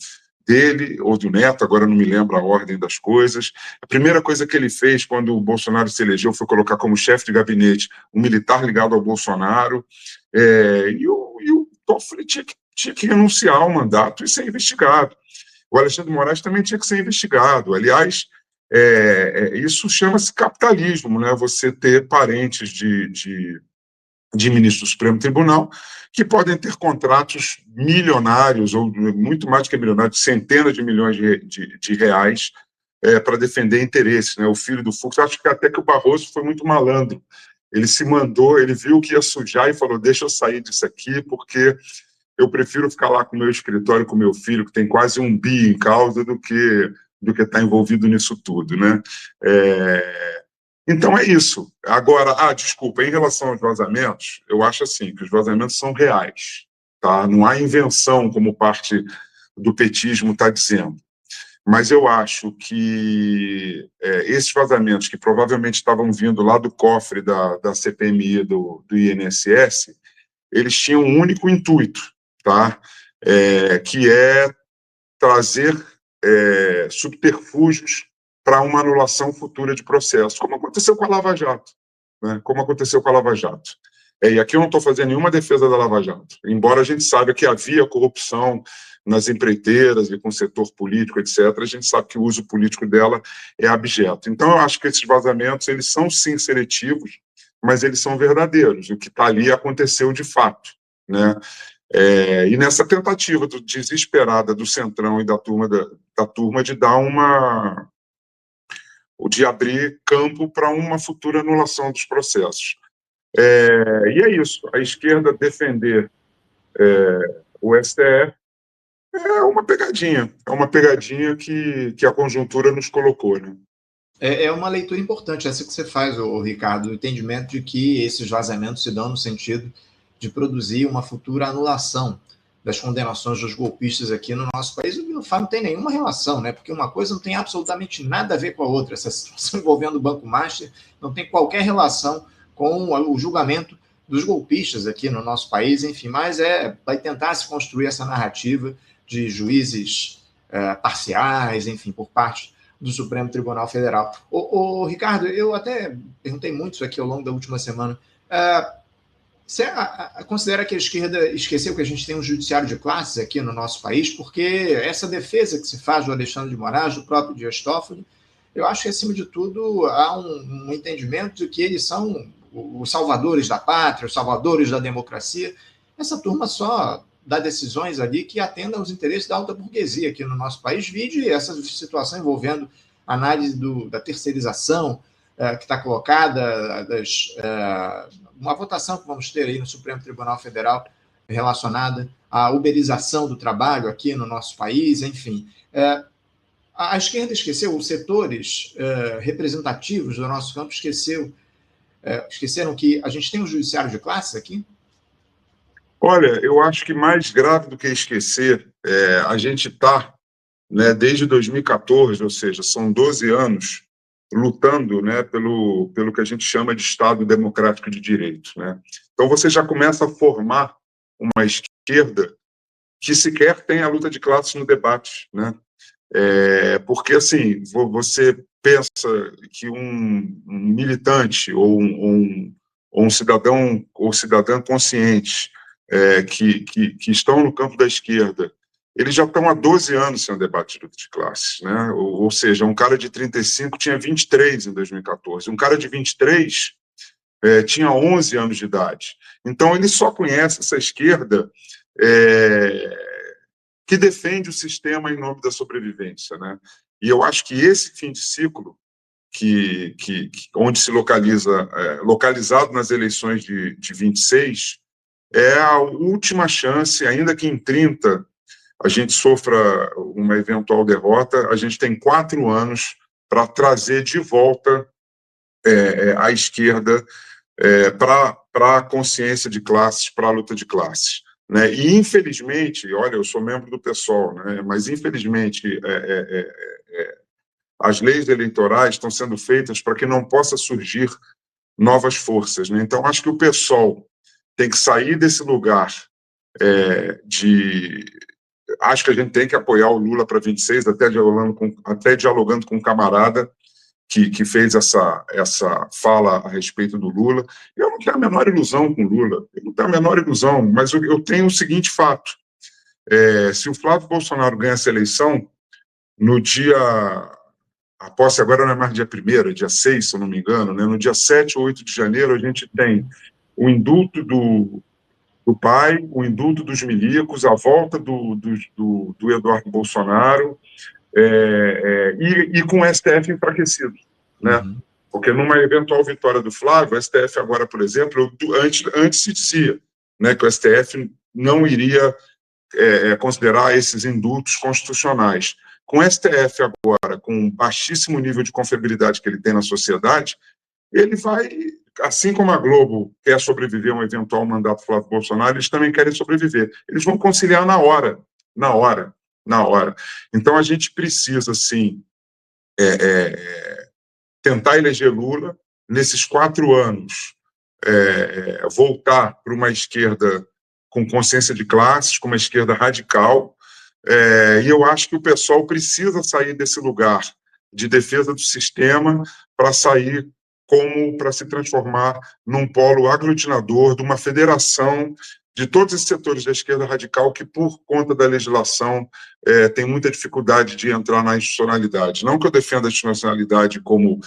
B: dele, ou do neto, agora não me lembro a ordem das coisas. A primeira coisa que ele fez quando o Bolsonaro se elegeu foi colocar como chefe de gabinete um militar ligado ao Bolsonaro, e o Toffoli tinha que renunciar ao mandato e ser investigado. O Alexandre de Moraes também tinha que ser investigado. Aliás, isso chama-se capitalismo, né? Você ter parentes de ministros do Supremo Tribunal que podem ter contratos milionários, ou muito mais do que milionários, de centenas de milhões de reais para defender interesses, né? O filho do Fux, acho que até que o Barroso foi muito malandro. Ele se mandou, ele viu que ia sujar e falou, deixa eu sair disso aqui, porque eu prefiro ficar lá com o meu escritório, com o meu filho, que tem quase 1 bi em causa, do que estar envolvido nisso tudo, né? Então é isso. Agora, desculpa, em relação aos vazamentos, eu acho assim, que os vazamentos são reais, tá? Não há invenção, como parte do petismo está dizendo. Mas eu acho que esses vazamentos, que provavelmente estavam vindo lá do cofre da CPMI, do INSS, eles tinham um único intuito, tá? Que é trazer subterfúgios para uma anulação futura de processo, como aconteceu com a Lava Jato, né? Como aconteceu com a Lava Jato. E aqui eu não estou fazendo nenhuma defesa da Lava Jato, embora a gente saiba que havia corrupção nas empreiteiras e com o setor político, etc., a gente sabe que o uso político dela é abjeto. Então, eu acho que esses vazamentos, eles são, sim, seletivos, mas eles são verdadeiros. O que está ali aconteceu de fato, né? E nessa tentativa desesperada do Centrão e da turma de dar de abrir campo para uma futura anulação dos processos. E é isso. A esquerda defender o STF é uma pegadinha que a conjuntura nos colocou, né?
A: É uma leitura importante essa que você faz, Ricardo, o entendimento de que esses vazamentos se dão no sentido de produzir uma futura anulação das condenações dos golpistas aqui no nosso país, o que não tem nenhuma relação, né? Porque uma coisa não tem absolutamente nada a ver com a outra. Essa situação envolvendo o Banco Master não tem qualquer relação com o julgamento dos golpistas aqui no nosso país, enfim, mas vai tentar se construir essa narrativa de juízes parciais, enfim, por parte do Supremo Tribunal Federal. Ricardo, eu até perguntei muito isso aqui ao longo da última semana. Você considera que a esquerda esqueceu que a gente tem um judiciário de classes aqui no nosso país? Porque essa defesa que se faz do Alexandre de Moraes, do próprio Dias Toffoli, eu acho que, acima de tudo, há um entendimento de que eles são os salvadores da pátria, os salvadores da democracia. Essa turma só dá decisões ali que atendam aos interesses da alta burguesia aqui no nosso país, vide essa situação envolvendo a análise da terceirização que está colocada, uma votação que vamos ter aí no Supremo Tribunal Federal relacionada à uberização do trabalho aqui no nosso país, enfim. A esquerda esqueceu, os setores representativos do nosso campo esqueceram que a gente tem um judiciário de classes aqui?
B: Olha, eu acho que mais grave do que esquecer, a gente está, né, desde 2014, ou seja, são 12 anos, lutando, né, pelo que a gente chama de Estado Democrático de Direito, né? Então você já começa a formar uma esquerda que sequer tem a luta de classes no debate, né? Porque, assim, você pensa que um militante ou um cidadão ou cidadã consciente que estão no campo da esquerda, eles já estão há 12 anos sem um debate de luta de classes, né? Ou seja, um cara de 35 tinha 23 em 2014, um cara de 23 tinha 11 anos de idade. Então, ele só conhece essa esquerda que defende o sistema em nome da sobrevivência, né? E eu acho que esse fim de ciclo, onde se localizado nas eleições de 26, é a última chance, ainda que em 30 a gente sofra uma eventual derrota, a gente tem 4 anos para trazer de volta a esquerda para a consciência de classes, para a luta de classes. Né? E, infelizmente, olha, eu sou membro do PSOL, né? Mas, infelizmente, as leis eleitorais estão sendo feitas para que não possa surgir novas forças. Né? Então, acho que o PSOL tem que sair desse lugar Acho que a gente tem que apoiar o Lula para 26, até dialogando com um camarada que fez essa fala a respeito do Lula. Eu não tenho a menor ilusão com o Lula, eu não tenho a menor ilusão, mas eu tenho o seguinte fato: se o Flávio Bolsonaro ganha essa eleição, no dia... A posse agora não é mais dia 1º, é dia 6, se eu não me engano, né? No dia 7 ou 8 de janeiro, a gente tem o indulto do pai, o indulto dos milicos, a volta do Eduardo Bolsonaro, e com o STF enfraquecido, né? Uhum. Porque numa eventual vitória do Flávio, o STF agora, por exemplo, antes se dizia, né, que o STF não iria considerar esses indultos constitucionais. Com o STF agora, com um baixíssimo nível de confiabilidade que ele tem na sociedade, ele vai, assim como a Globo quer sobreviver a um eventual mandato do Flávio Bolsonaro, eles também querem sobreviver. Eles vão conciliar na hora. Então, a gente precisa, sim, tentar eleger Lula, nesses 4 anos, voltar para uma esquerda com consciência de classes, com uma esquerda radical, e eu acho que o PSOL precisa sair desse lugar de defesa do sistema para se transformar num polo aglutinador de uma federação de todos esses setores da esquerda radical que, por conta da legislação, tem muita dificuldade de entrar na institucionalidade. Não que eu defenda a institucionalidade como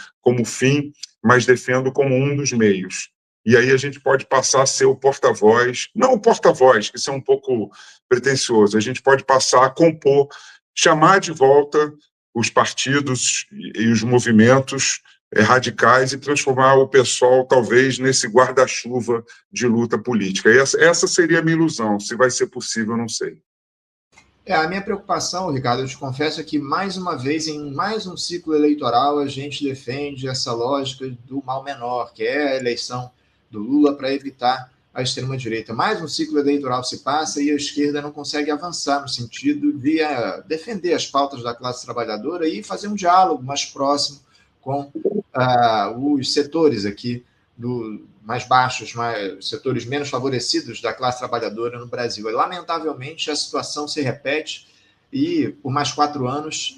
B: fim, mas defendo como um dos meios. E aí a gente pode passar a ser o porta-voz, não o porta-voz, que isso é um pouco pretensioso, a gente pode passar a compor, chamar de volta os partidos e os movimentos radicais e transformar o PSOL, talvez, nesse guarda-chuva de luta política. E essa seria a minha ilusão. Se vai ser possível, eu não sei.
A: A minha preocupação, Ricardo, eu te confesso, é que, mais uma vez, em mais um ciclo eleitoral, a gente defende essa lógica do mal menor, que é a eleição do Lula para evitar a extrema-direita. Mais um ciclo eleitoral se passa e a esquerda não consegue avançar no sentido de defender as pautas da classe trabalhadora e fazer um diálogo mais próximo com os setores aqui mais baixos, setores menos favorecidos da classe trabalhadora no Brasil. E, lamentavelmente, a situação se repete e, por mais 4 anos,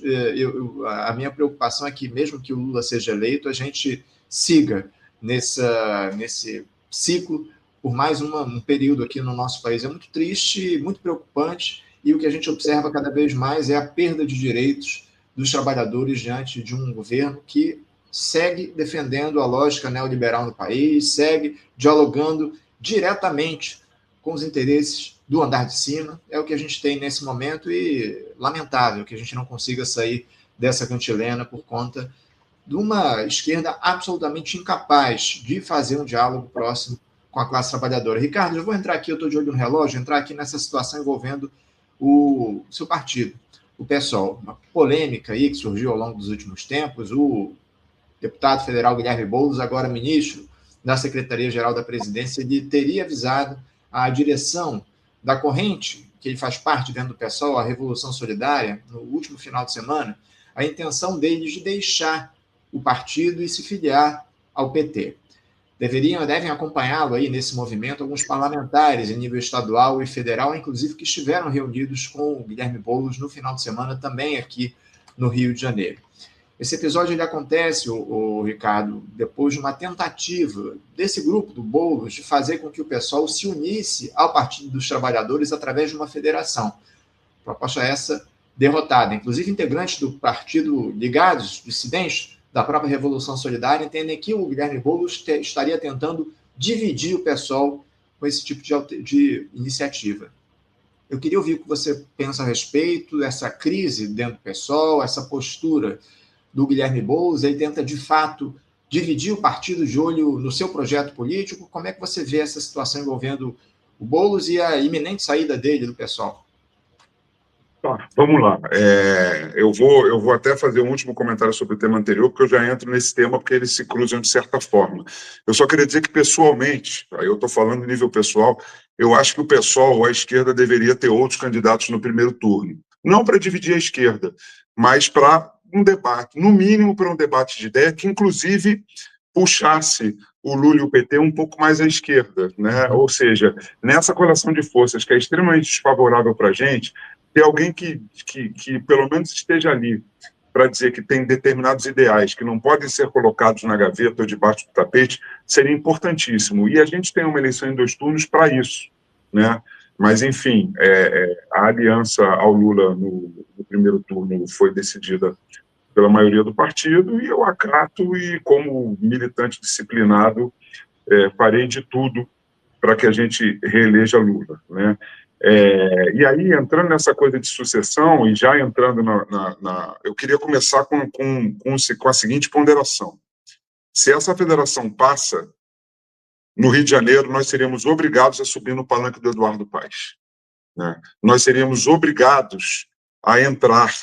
A: a minha preocupação é que, mesmo que o Lula seja eleito, a gente siga nesse ciclo por mais um período aqui no nosso país. É muito triste, muito preocupante, e o que a gente observa cada vez mais é a perda de direitos dos trabalhadores diante de um governo que segue defendendo a lógica neoliberal no país, segue dialogando diretamente com os interesses do andar de cima. É o que a gente tem nesse momento e lamentável que a gente não consiga sair dessa cantilena por conta de uma esquerda absolutamente incapaz de fazer um diálogo próximo com a classe trabalhadora. Ricardo, eu vou entrar aqui, eu estou de olho no relógio, entrar aqui nessa situação envolvendo o seu partido, o PSOL. Uma polêmica aí que surgiu ao longo dos últimos tempos, o deputado federal Guilherme Boulos, agora ministro da Secretaria-Geral da Presidência, ele teria avisado a direção da corrente, que ele faz parte dentro do PSOL, a Revolução Solidária, no último final de semana, a intenção deles de deixar o partido e se filiar ao PT. devem acompanhá-lo aí nesse movimento alguns parlamentares em nível estadual e federal, inclusive que estiveram reunidos com o Guilherme Boulos no final de semana, também aqui no Rio de Janeiro. Esse episódio ele acontece, o Ricardo, depois de uma tentativa desse grupo, do Boulos, de fazer com que o PSOL se unisse ao Partido dos Trabalhadores através de uma federação. Proposta essa derrotada. Inclusive, integrantes do partido ligados, dissidentes, da própria Revolução Solidária, entendem que o Guilherme Boulos estaria tentando dividir o PSOL com esse tipo de iniciativa. Eu queria ouvir o que você pensa a respeito dessa crise dentro do PSOL, essa postura do Guilherme Boulos. Ele tenta, de fato, dividir o partido de olho no seu projeto político. Como é que você vê essa situação envolvendo o Boulos e a iminente saída dele do PSOL?
B: Tá, vamos lá. Eu vou até fazer um último comentário sobre o tema anterior, porque eu já entro nesse tema, porque eles se cruzam de certa forma. Eu só queria dizer que, pessoalmente, aí eu estou falando em nível pessoal, eu acho que o PSOL, a esquerda, deveria ter outros candidatos no primeiro turno. Não para dividir a esquerda, mas para um debate, no mínimo para um debate de ideia, que, inclusive, puxasse o Lula e o PT um pouco mais à esquerda, né? Ou seja, nessa correlação de forças que é extremamente desfavorável para a gente, ter alguém que pelo menos esteja ali para dizer que tem determinados ideais que não podem ser colocados na gaveta ou debaixo do tapete, seria importantíssimo. E a gente tem uma eleição em 2 turnos para isso, né? Mas, enfim, a aliança ao Lula no primeiro turno foi decidida pela maioria do partido, e eu acato, e como militante disciplinado, farei de tudo para que a gente reeleja Lula, né? E aí, entrando nessa coisa de sucessão, e já entrando eu queria começar com a seguinte ponderação. Se essa federação passa, no Rio de Janeiro, nós seríamos obrigados a subir no palanque do Eduardo Paes, né? Nós seríamos obrigados a entrar,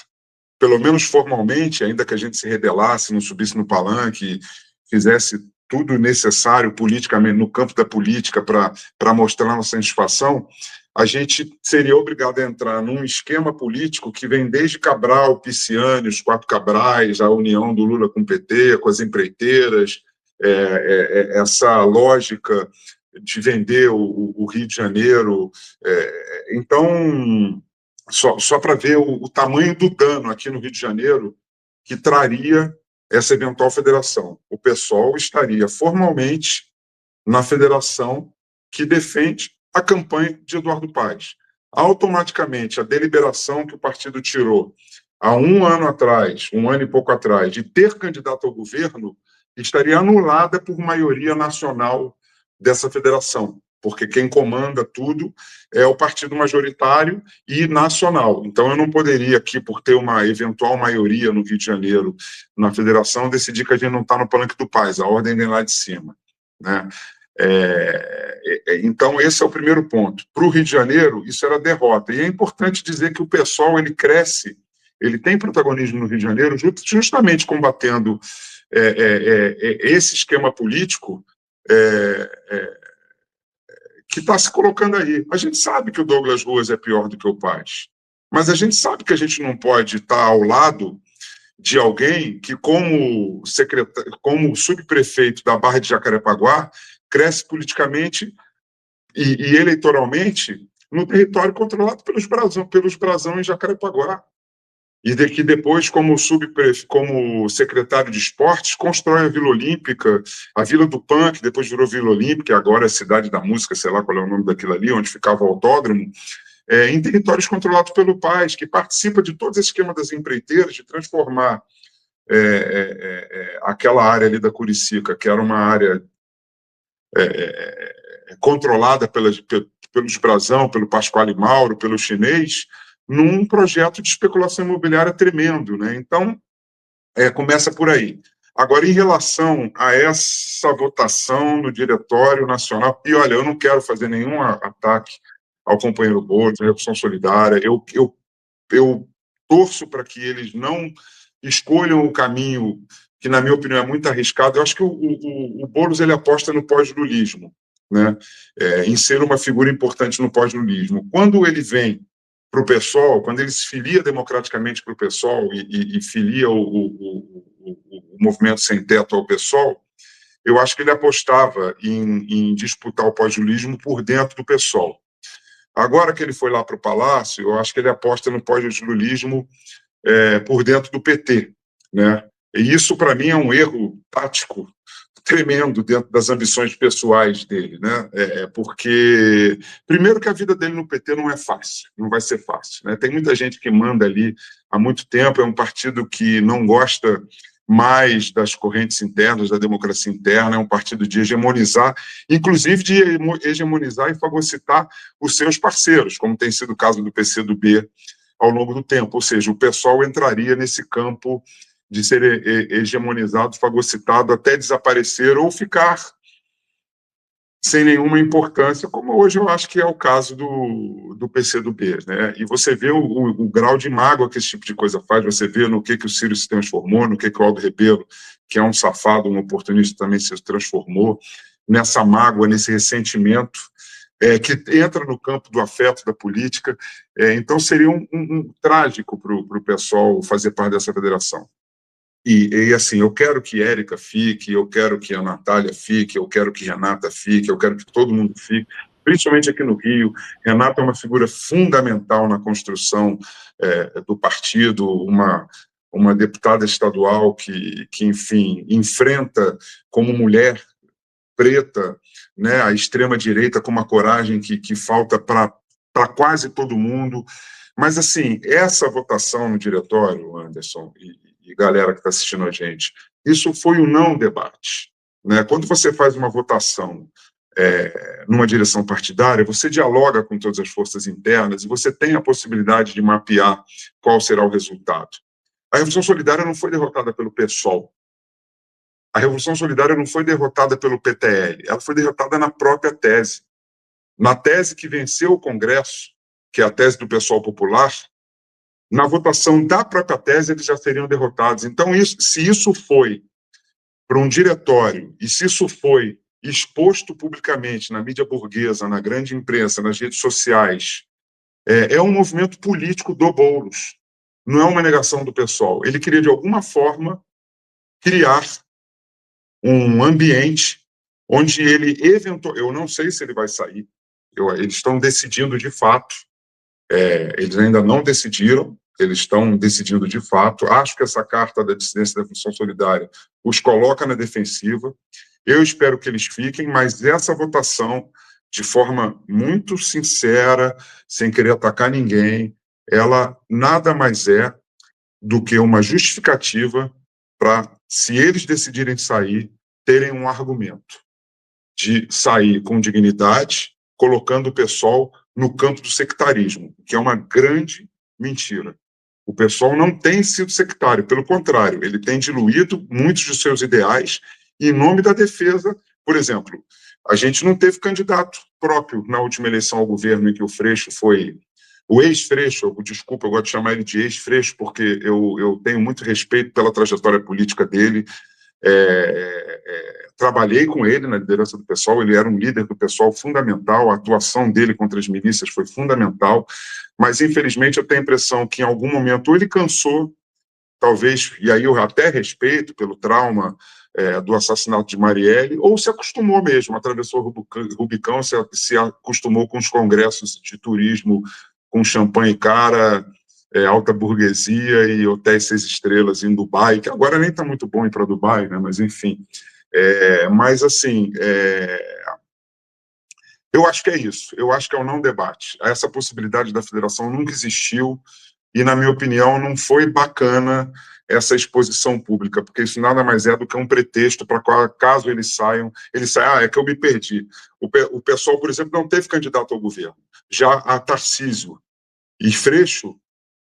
B: pelo menos formalmente, ainda que a gente se rebelasse, não subisse no palanque, fizesse tudo necessário politicamente, no campo da política, para mostrar nossa satisfação, a gente seria obrigado a entrar num esquema político que vem desde Cabral, Pisciani, os 4 Cabrais, a união do Lula com o PT, com as empreiteiras, essa lógica de vender o Rio de Janeiro. Então, só para ver o tamanho do dano aqui no Rio de Janeiro que traria essa eventual federação. O PSOL estaria formalmente na federação que defende a campanha de Eduardo Paes. Automaticamente, a deliberação que o partido tirou há 1 ano atrás, 1 ano e pouco atrás, de ter candidato ao governo, estaria anulada por maioria nacional dessa federação, porque quem comanda tudo é o partido majoritário e nacional. Então, eu não poderia aqui, por ter uma eventual maioria no Rio de Janeiro na federação, decidir que a gente não está no palanque do Paes, a ordem vem lá de cima, né? Então, esse é o primeiro ponto. Para o Rio de Janeiro, isso era derrota. E é importante dizer que o PSOL ele cresce, ele tem protagonismo no Rio de Janeiro, justamente combatendo esse esquema político que está se colocando aí. A gente sabe que o Douglas Ruas é pior do que o Paes, mas a gente sabe que a gente não pode estar ao lado de alguém que, como subprefeito da Barra de Jacarepaguá, cresce politicamente e eleitoralmente no território controlado pelos Brasão em Jacarepaguá. E que depois, como secretário de esportes, constrói a Vila Olímpica, a Vila do Punk, depois virou Vila Olímpica, agora é Cidade da Música, sei lá qual é o nome daquilo ali, onde ficava o autódromo, em territórios controlados pelo Paes, que participa de todo esse esquema das empreiteiras, de transformar aquela área ali da Curicica, que era uma área controlada pelos Brasão, pelo Pasquale Mauro, pelo chinês, num projeto de especulação imobiliária tremendo, né? Então, começa por aí. Agora, em relação a essa votação no Diretório Nacional, e olha, eu não quero fazer nenhum ataque ao companheiro Boulos, à Revolução Solidária, eu torço para que eles não escolham o caminho que, na minha opinião, é muito arriscado. Eu acho que o Boulos ele aposta no pós-lulismo, né? Em ser uma figura importante no pós-lulismo. Quando ele vem para o PSOL, quando ele se filia democraticamente para o PSOL e filia o movimento sem teto ao PSOL, eu acho que ele apostava em disputar o pós-lulismo por dentro do PSOL. Agora que ele foi lá para o Palácio, eu acho que ele aposta no pós-lulismo por dentro do PT, né? E isso, para mim, é um erro tático tremendo dentro das ambições pessoais dele, né? Porque, primeiro, que a vida dele no PT não é fácil, não vai ser fácil, né? Tem muita gente que manda ali há muito tempo, é um partido que não gosta mais das correntes internas, da democracia interna, é um partido de hegemonizar, inclusive de hegemonizar e fagocitar os seus parceiros, como tem sido o caso do PCdoB ao longo do tempo, ou seja, o PSOL entraria nesse campo de ser hegemonizado, fagocitado, até desaparecer ou ficar sem nenhuma importância, como hoje eu acho que é o caso do PCdoB, né? E você vê o grau de mágoa que esse tipo de coisa faz, você vê no que o Ciro se transformou, no que o Aldo Rebelo, que é um safado, um oportunista, também se transformou, nessa mágoa, nesse ressentimento, que entra no campo do afeto da política. Então seria um trágico para o pessoal fazer parte dessa federação. E assim, eu quero que Érica fique, eu quero que a Natália fique, eu quero que Renata fique, eu quero que todo mundo fique, principalmente aqui no Rio. Renata é uma figura fundamental na construção do partido, uma deputada estadual que, enfim, enfrenta como mulher preta, né, a extrema-direita com uma coragem que falta para quase todo mundo. Mas, assim, essa votação no diretório, Anderson, e galera que está assistindo a gente, isso foi um não debate, né? Quando você faz uma votação numa direção partidária, você dialoga com todas as forças internas e você tem a possibilidade de mapear qual será o resultado. A Revolução Solidária não foi derrotada pelo PSOL. A Revolução Solidária não foi derrotada pelo PTL. Ela foi derrotada na própria tese. Na tese que venceu o Congresso, que é a tese do PSOL popular, na votação da própria tese, eles já seriam derrotados. Então, se isso foi para um diretório, e se isso foi exposto publicamente na mídia burguesa, na grande imprensa, nas redes sociais, é um movimento político do Boulos. Não é uma negação do PSOL. Ele queria, de alguma forma, criar um ambiente onde ele eventualmente... Eu não sei se ele vai sair. Eles estão decidindo de fato. Eles ainda não decidiram. Eles estão decidindo de fato. Acho que essa carta da dissidência da Revolução Solidária os coloca na defensiva. Eu espero que eles fiquem, mas essa votação, de forma muito sincera, sem querer atacar ninguém, ela nada mais é do que uma justificativa para, se eles decidirem sair, terem um argumento de sair com dignidade, colocando o PSOL no campo do sectarismo, que é uma grande mentira. O PSOL não tem sido sectário, pelo contrário, ele tem diluído muitos dos seus ideais em nome da defesa. Por exemplo, a gente não teve candidato próprio na última eleição ao governo em que o Freixo foi... O ex-Freixo, desculpa, eu gosto de chamar ele de ex-Freixo, porque eu tenho muito respeito pela trajetória política dele. Trabalhei com ele na liderança do PSOL, ele era um líder do PSOL fundamental, a atuação dele contra as milícias foi fundamental, mas infelizmente eu tenho a impressão que em algum momento ou ele cansou, talvez, e aí eu até respeito pelo trauma do assassinato de Marielle, ou se acostumou mesmo, atravessou o Rubicão, se acostumou com os congressos de turismo, com champanhe cara, alta burguesia e hotéis 6 estrelas em Dubai, que agora nem está muito bom ir para Dubai, né? Mas enfim. Mas, assim, eu acho que é isso. Eu acho que é o não debate. Essa possibilidade da federação nunca existiu e, na minha opinião, não foi bacana essa exposição pública, porque isso nada mais é do que um pretexto para caso eles saiam, é que eu me perdi. O PSOL, por exemplo, não teve candidato ao governo. Já a Tarcísio e Freixo,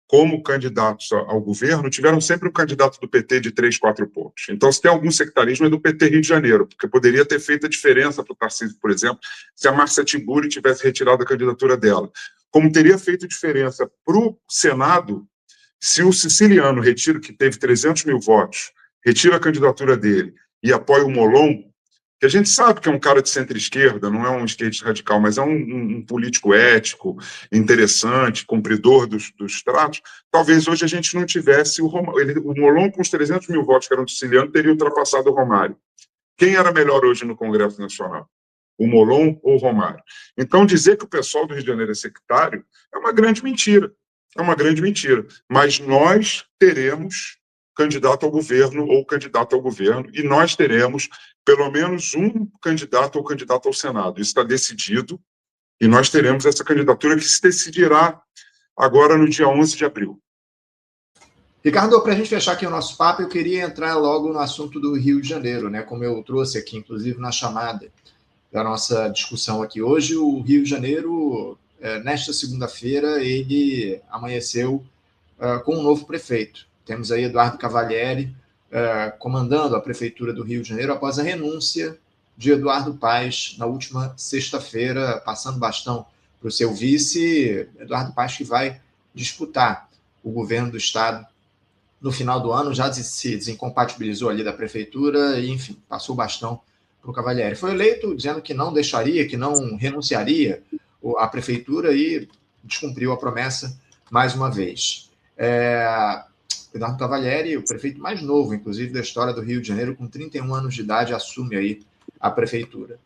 B: como candidatos ao governo, tiveram sempre um candidato do PT de 3, 4 pontos. Então, se tem algum sectarismo, é do PT Rio de Janeiro, porque poderia ter feito a diferença para o Tarcísio, por exemplo, se a Márcia Tiburi tivesse retirado a candidatura dela. Como teria feito diferença para o Senado, se o Siciliano retira, que teve 300 mil votos, retira a candidatura dele e apoia o Molon, que a gente sabe que é um cara de centro-esquerda, não é um esquerdista radical, mas é um político ético, interessante, cumpridor dos tratos, talvez hoje a gente não tivesse o Molon com os 300 mil votos que eram do Siciliano, teria ultrapassado o Romário, Quem era melhor hoje no Congresso Nacional? O Molon ou o Romário? Então, dizer que o pessoal do Rio de Janeiro é sectário é uma grande mentira. É uma grande mentira. Mas nós teremos candidato ao governo ou candidato ao governo, e nós teremos pelo menos um candidato ou candidato ao Senado. Isso está decidido, e nós teremos essa candidatura que se decidirá agora no dia 11 de abril.
A: Ricardo, para a gente fechar aqui o nosso papo, eu queria entrar logo no assunto do Rio de Janeiro, né? Como eu trouxe aqui, inclusive, na chamada da nossa discussão aqui hoje, o Rio de Janeiro, nesta segunda-feira, ele amanheceu com um novo prefeito. Temos aí Eduardo Cavalieri comandando a Prefeitura do Rio de Janeiro após a renúncia de Eduardo Paes na última sexta-feira, passando bastão para o seu vice, Eduardo Paes, que vai disputar o governo do Estado no final do ano, já se desincompatibilizou ali da Prefeitura e, enfim, passou o bastão para o Cavalieri. Foi eleito dizendo que não deixaria, que não renunciaria à Prefeitura e descumpriu a promessa mais uma vez. Eduardo Cavalieri, o prefeito mais novo, inclusive, da história do Rio de Janeiro, com 31 anos de idade, assume aí a prefeitura.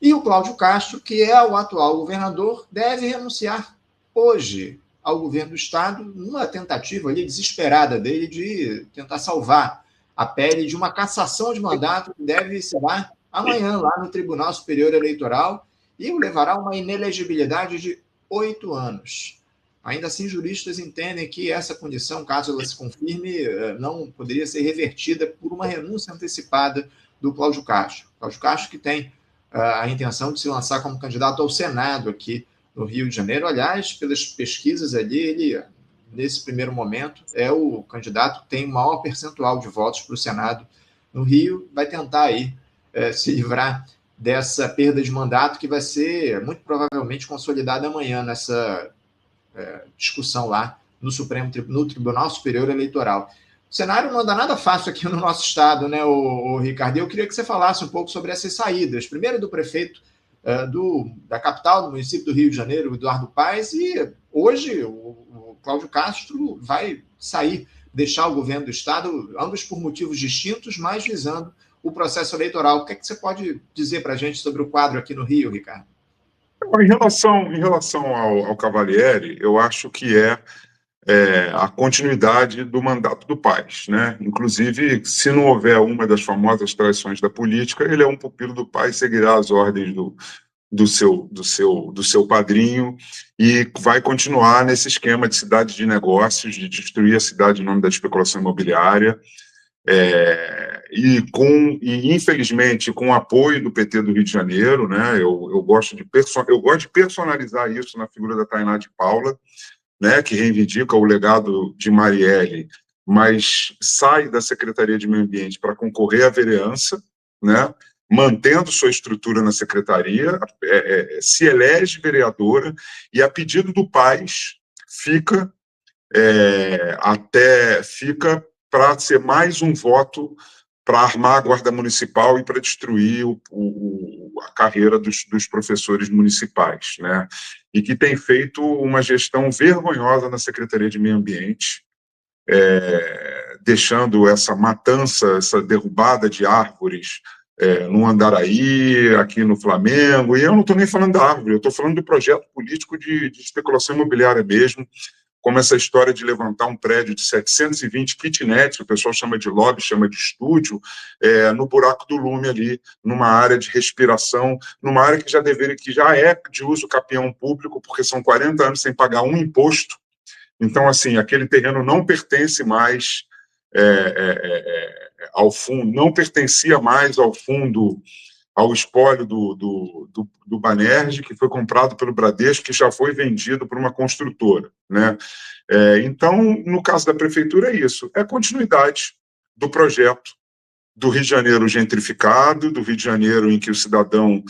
A: E o Cláudio Castro, que é o atual governador, deve renunciar hoje ao governo do Estado, numa tentativa ali desesperada dele de tentar salvar a pele de uma cassação de mandato que deve ser lá amanhã, lá no Tribunal Superior Eleitoral, e o levará a uma inelegibilidade de 8 anos. Ainda assim, juristas entendem que essa condição, caso ela se confirme, não poderia ser revertida por uma renúncia antecipada do Cláudio Castro. Cláudio Castro, que tem a intenção de se lançar como candidato ao Senado aqui no Rio de Janeiro. Aliás, pelas pesquisas ali, ele, nesse primeiro momento, é o candidato que tem o maior percentual de votos para o Senado no Rio. Vai tentar aí se livrar dessa perda de mandato que vai ser, muito provavelmente, consolidada amanhã nessa discussão lá no Tribunal Superior Eleitoral. O cenário não anda nada fácil aqui no nosso estado, né, o Ricardo? Eu queria que você falasse um pouco sobre essas saídas. Primeiro do prefeito da capital, do município do Rio de Janeiro, Eduardo Paes, e hoje o Cláudio Castro vai sair, deixar o governo do estado, ambos por motivos distintos, mas visando o processo eleitoral. O que é que você pode dizer para a gente sobre o quadro aqui no Rio, Ricardo?
B: Em relação ao Cavalieri, eu acho que a continuidade do mandato do Paes, né? Inclusive, se não houver uma das famosas traições da política, ele é um pupilo do Paes, seguirá as ordens do seu padrinho e vai continuar nesse esquema de cidade de negócios, de destruir a cidade em nome da especulação imobiliária, e infelizmente com o apoio do PT do Rio de Janeiro, né? Eu gosto de personalizar isso na figura da Tainá de Paula, né, que reivindica o legado de Marielle, mas sai da Secretaria de Meio Ambiente para concorrer à vereança, né, mantendo sua estrutura na secretaria, se elege vereadora e, a pedido do Paes, fica para ser mais um voto para armar a Guarda Municipal e para destruir a carreira dos professores municipais, né? E que tem feito uma gestão vergonhosa na Secretaria de Meio Ambiente, deixando essa matança, essa derrubada de árvores no Andaraí, aqui no Flamengo, e eu não estou nem falando da árvore, eu estou falando do projeto político de especulação imobiliária mesmo, como essa história de levantar um prédio de 720 kitnets, o pessoal chama de lobby, chama de estúdio, no buraco do lume ali, numa área de respiração, numa área que já é de uso capião público, porque são 40 anos sem pagar um imposto. Então, assim, aquele terreno não pertence mais ao fundo, não pertencia mais ao fundo, ao espólio do Banerj, que foi comprado pelo Bradesco, que já foi vendido por uma construtora, né? Então, no caso da prefeitura, é isso, é a continuidade do projeto do Rio de Janeiro gentrificado, do Rio de Janeiro em que o cidadão,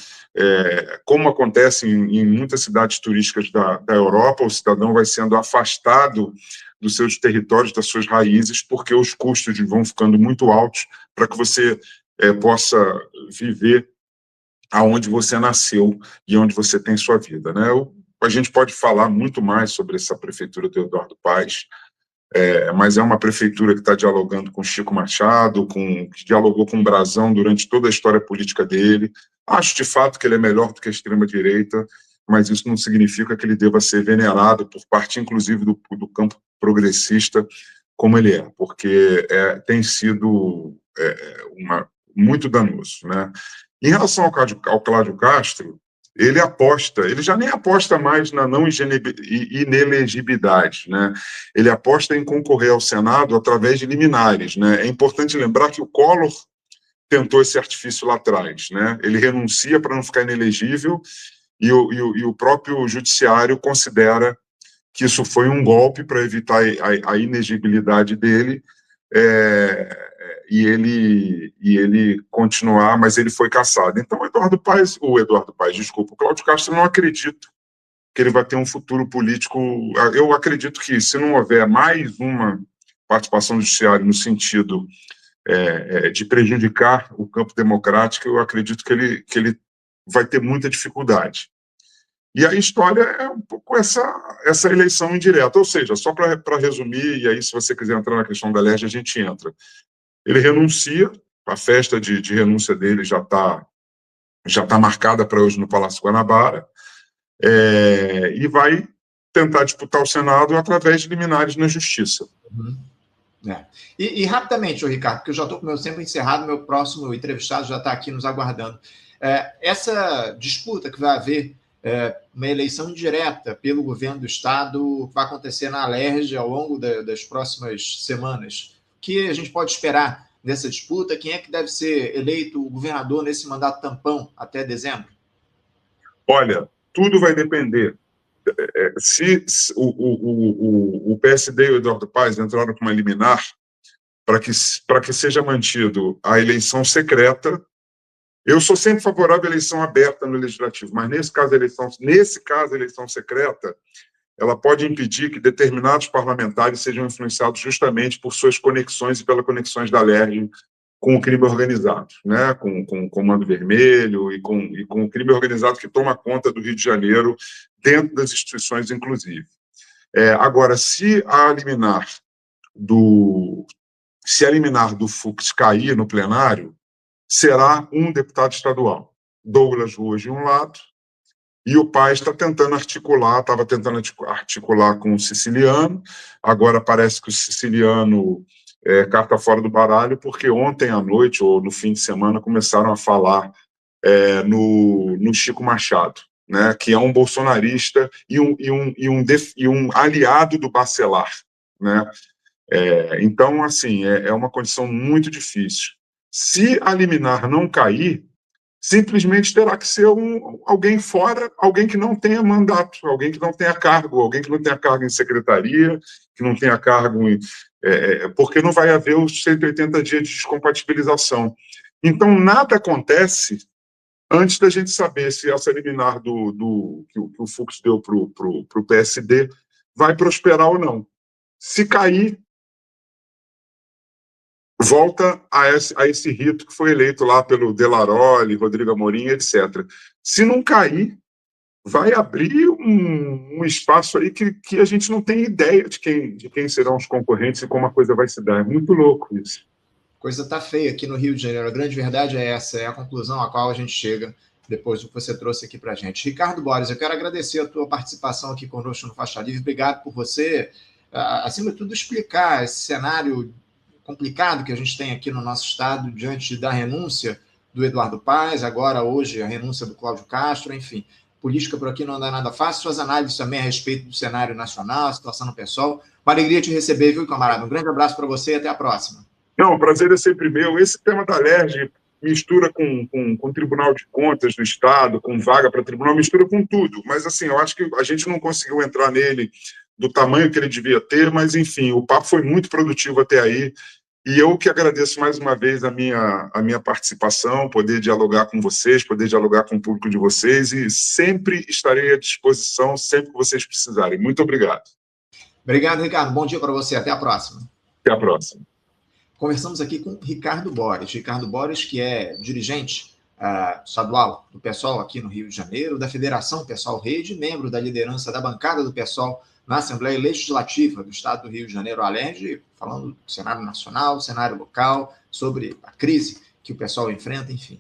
B: como acontece em muitas cidades turísticas da Europa, o cidadão vai sendo afastado dos seus territórios, das suas raízes, porque os custos vão ficando muito altos para que você possa viver aonde você nasceu e onde você tem sua vida, né? A gente pode falar muito mais sobre essa prefeitura do Eduardo Paes, mas é uma prefeitura que está dialogando com Chico Machado, que dialogou com o Brazão durante toda a história política dele. Acho, de fato, que ele é melhor do que a extrema-direita, mas isso não significa que ele deva ser venerado por parte, inclusive, do campo progressista, como ele é, porque tem sido muito danoso, né? Em relação ao Cláudio Castro, ele já nem aposta mais na não inelegibilidade, né? Ele aposta em concorrer ao Senado através de liminares, né? É importante lembrar que o Collor tentou esse artifício lá atrás, né? Ele renuncia para não ficar inelegível e o próprio judiciário considera que isso foi um golpe para evitar a inegibilidade dele, e ele continuar, mas ele foi cassado. Então, o Cláudio Castro, não acredito que ele vai ter um futuro político. Eu acredito que, se não houver mais uma participação do judiciário no sentido de prejudicar o campo democrático, eu acredito que ele vai ter muita dificuldade. E a história é um pouco essa eleição indireta, ou seja, só para resumir, e aí se você quiser entrar na questão da LERJ, a gente entra. Ele renuncia, a festa de renúncia dele já tá marcada para hoje no Palácio Guanabara, e vai tentar disputar o Senado através de liminares na Justiça.
A: Uhum. E rapidamente, Ricardo, porque eu já estou com o meu tempo encerrado, meu próximo entrevistado já está aqui nos aguardando. Essa disputa que vai haver, uma eleição indireta pelo governo do Estado, vai acontecer na LERJ ao longo das próximas semanas. O que a gente pode esperar dessa disputa? Quem é que deve ser eleito o governador nesse mandato tampão até dezembro?
B: Olha, tudo vai depender. Se o PSD e o Eduardo Paes entraram com uma liminar para que seja mantido a eleição secreta, eu sou sempre favorável à eleição aberta no Legislativo, mas nesse caso a eleição secreta, ela pode impedir que determinados parlamentares sejam influenciados justamente por suas conexões e pelas conexões da LERJ com o crime organizado, né? com o Comando Vermelho e com o crime organizado que toma conta do Rio de Janeiro, dentro das instituições, inclusive. Agora, se a liminar do Fux cair no plenário, será um deputado estadual, Douglas Ruas de um lado, e o Paes estava tentando articular com o Siciliano. Agora parece que o Siciliano carta fora do baralho, porque ontem à noite, ou no fim de semana, começaram a falar no Chico Machado, né, que é um bolsonarista e um aliado do Bacelar, né? Então, assim, é uma condição muito difícil. Se a liminar não cair, simplesmente terá que ser alguém fora, alguém que não tenha mandato, alguém que não tenha cargo, em secretaria, que não tenha cargo porque não vai haver os 180 dias de descompatibilização. Então, nada acontece antes da gente saber se essa liminar que o Fux deu para o PSD vai prosperar ou não. Se cair, volta a esse rito que foi eleito lá pelo Delaroli, Rodrigo Amorim, etc. Se não cair, vai abrir um espaço aí que a gente não tem ideia de quem serão os concorrentes e como a coisa vai se dar. É muito louco isso.
A: Coisa está feia aqui no Rio de Janeiro. A grande verdade é essa, é a conclusão a qual a gente chega depois do que você trouxe aqui para a gente. Ricardo Borges, eu quero agradecer a tua participação aqui conosco no Faixa Livre. Obrigado por você, acima de tudo, explicar esse cenário complicado que a gente tem aqui no nosso estado diante da renúncia do Eduardo Paes, agora, hoje, a renúncia do Cláudio Castro, enfim. Política por aqui não anda nada fácil. Suas análises também a respeito do cenário nacional, a situação no PSOL. Uma alegria te receber, viu, camarada? Um grande abraço para você e até a próxima.
B: Não, o prazer é sempre meu. Esse tema da LERJ mistura com o Tribunal de Contas do Estado, com vaga para tribunal, mistura com tudo. Mas, assim, eu acho que a gente não conseguiu entrar nele do tamanho que ele devia ter, mas, enfim, o papo foi muito produtivo até aí. E eu que agradeço mais uma vez a minha participação, poder dialogar com vocês, poder dialogar com o público de vocês, e sempre estarei à disposição, sempre que vocês precisarem. Muito obrigado.
A: Obrigado, Ricardo. Bom dia para você. Até a próxima.
B: Até a próxima.
A: Conversamos aqui com Ricardo Borges. Ricardo Borges, que é dirigente estadual do PSOL aqui no Rio de Janeiro, da Federação PSOL Rede, membro da liderança da bancada do PSOL na Assembleia Legislativa do Estado do Rio de Janeiro, além de falando do cenário nacional, cenário local, sobre a crise que o pessoal enfrenta, enfim.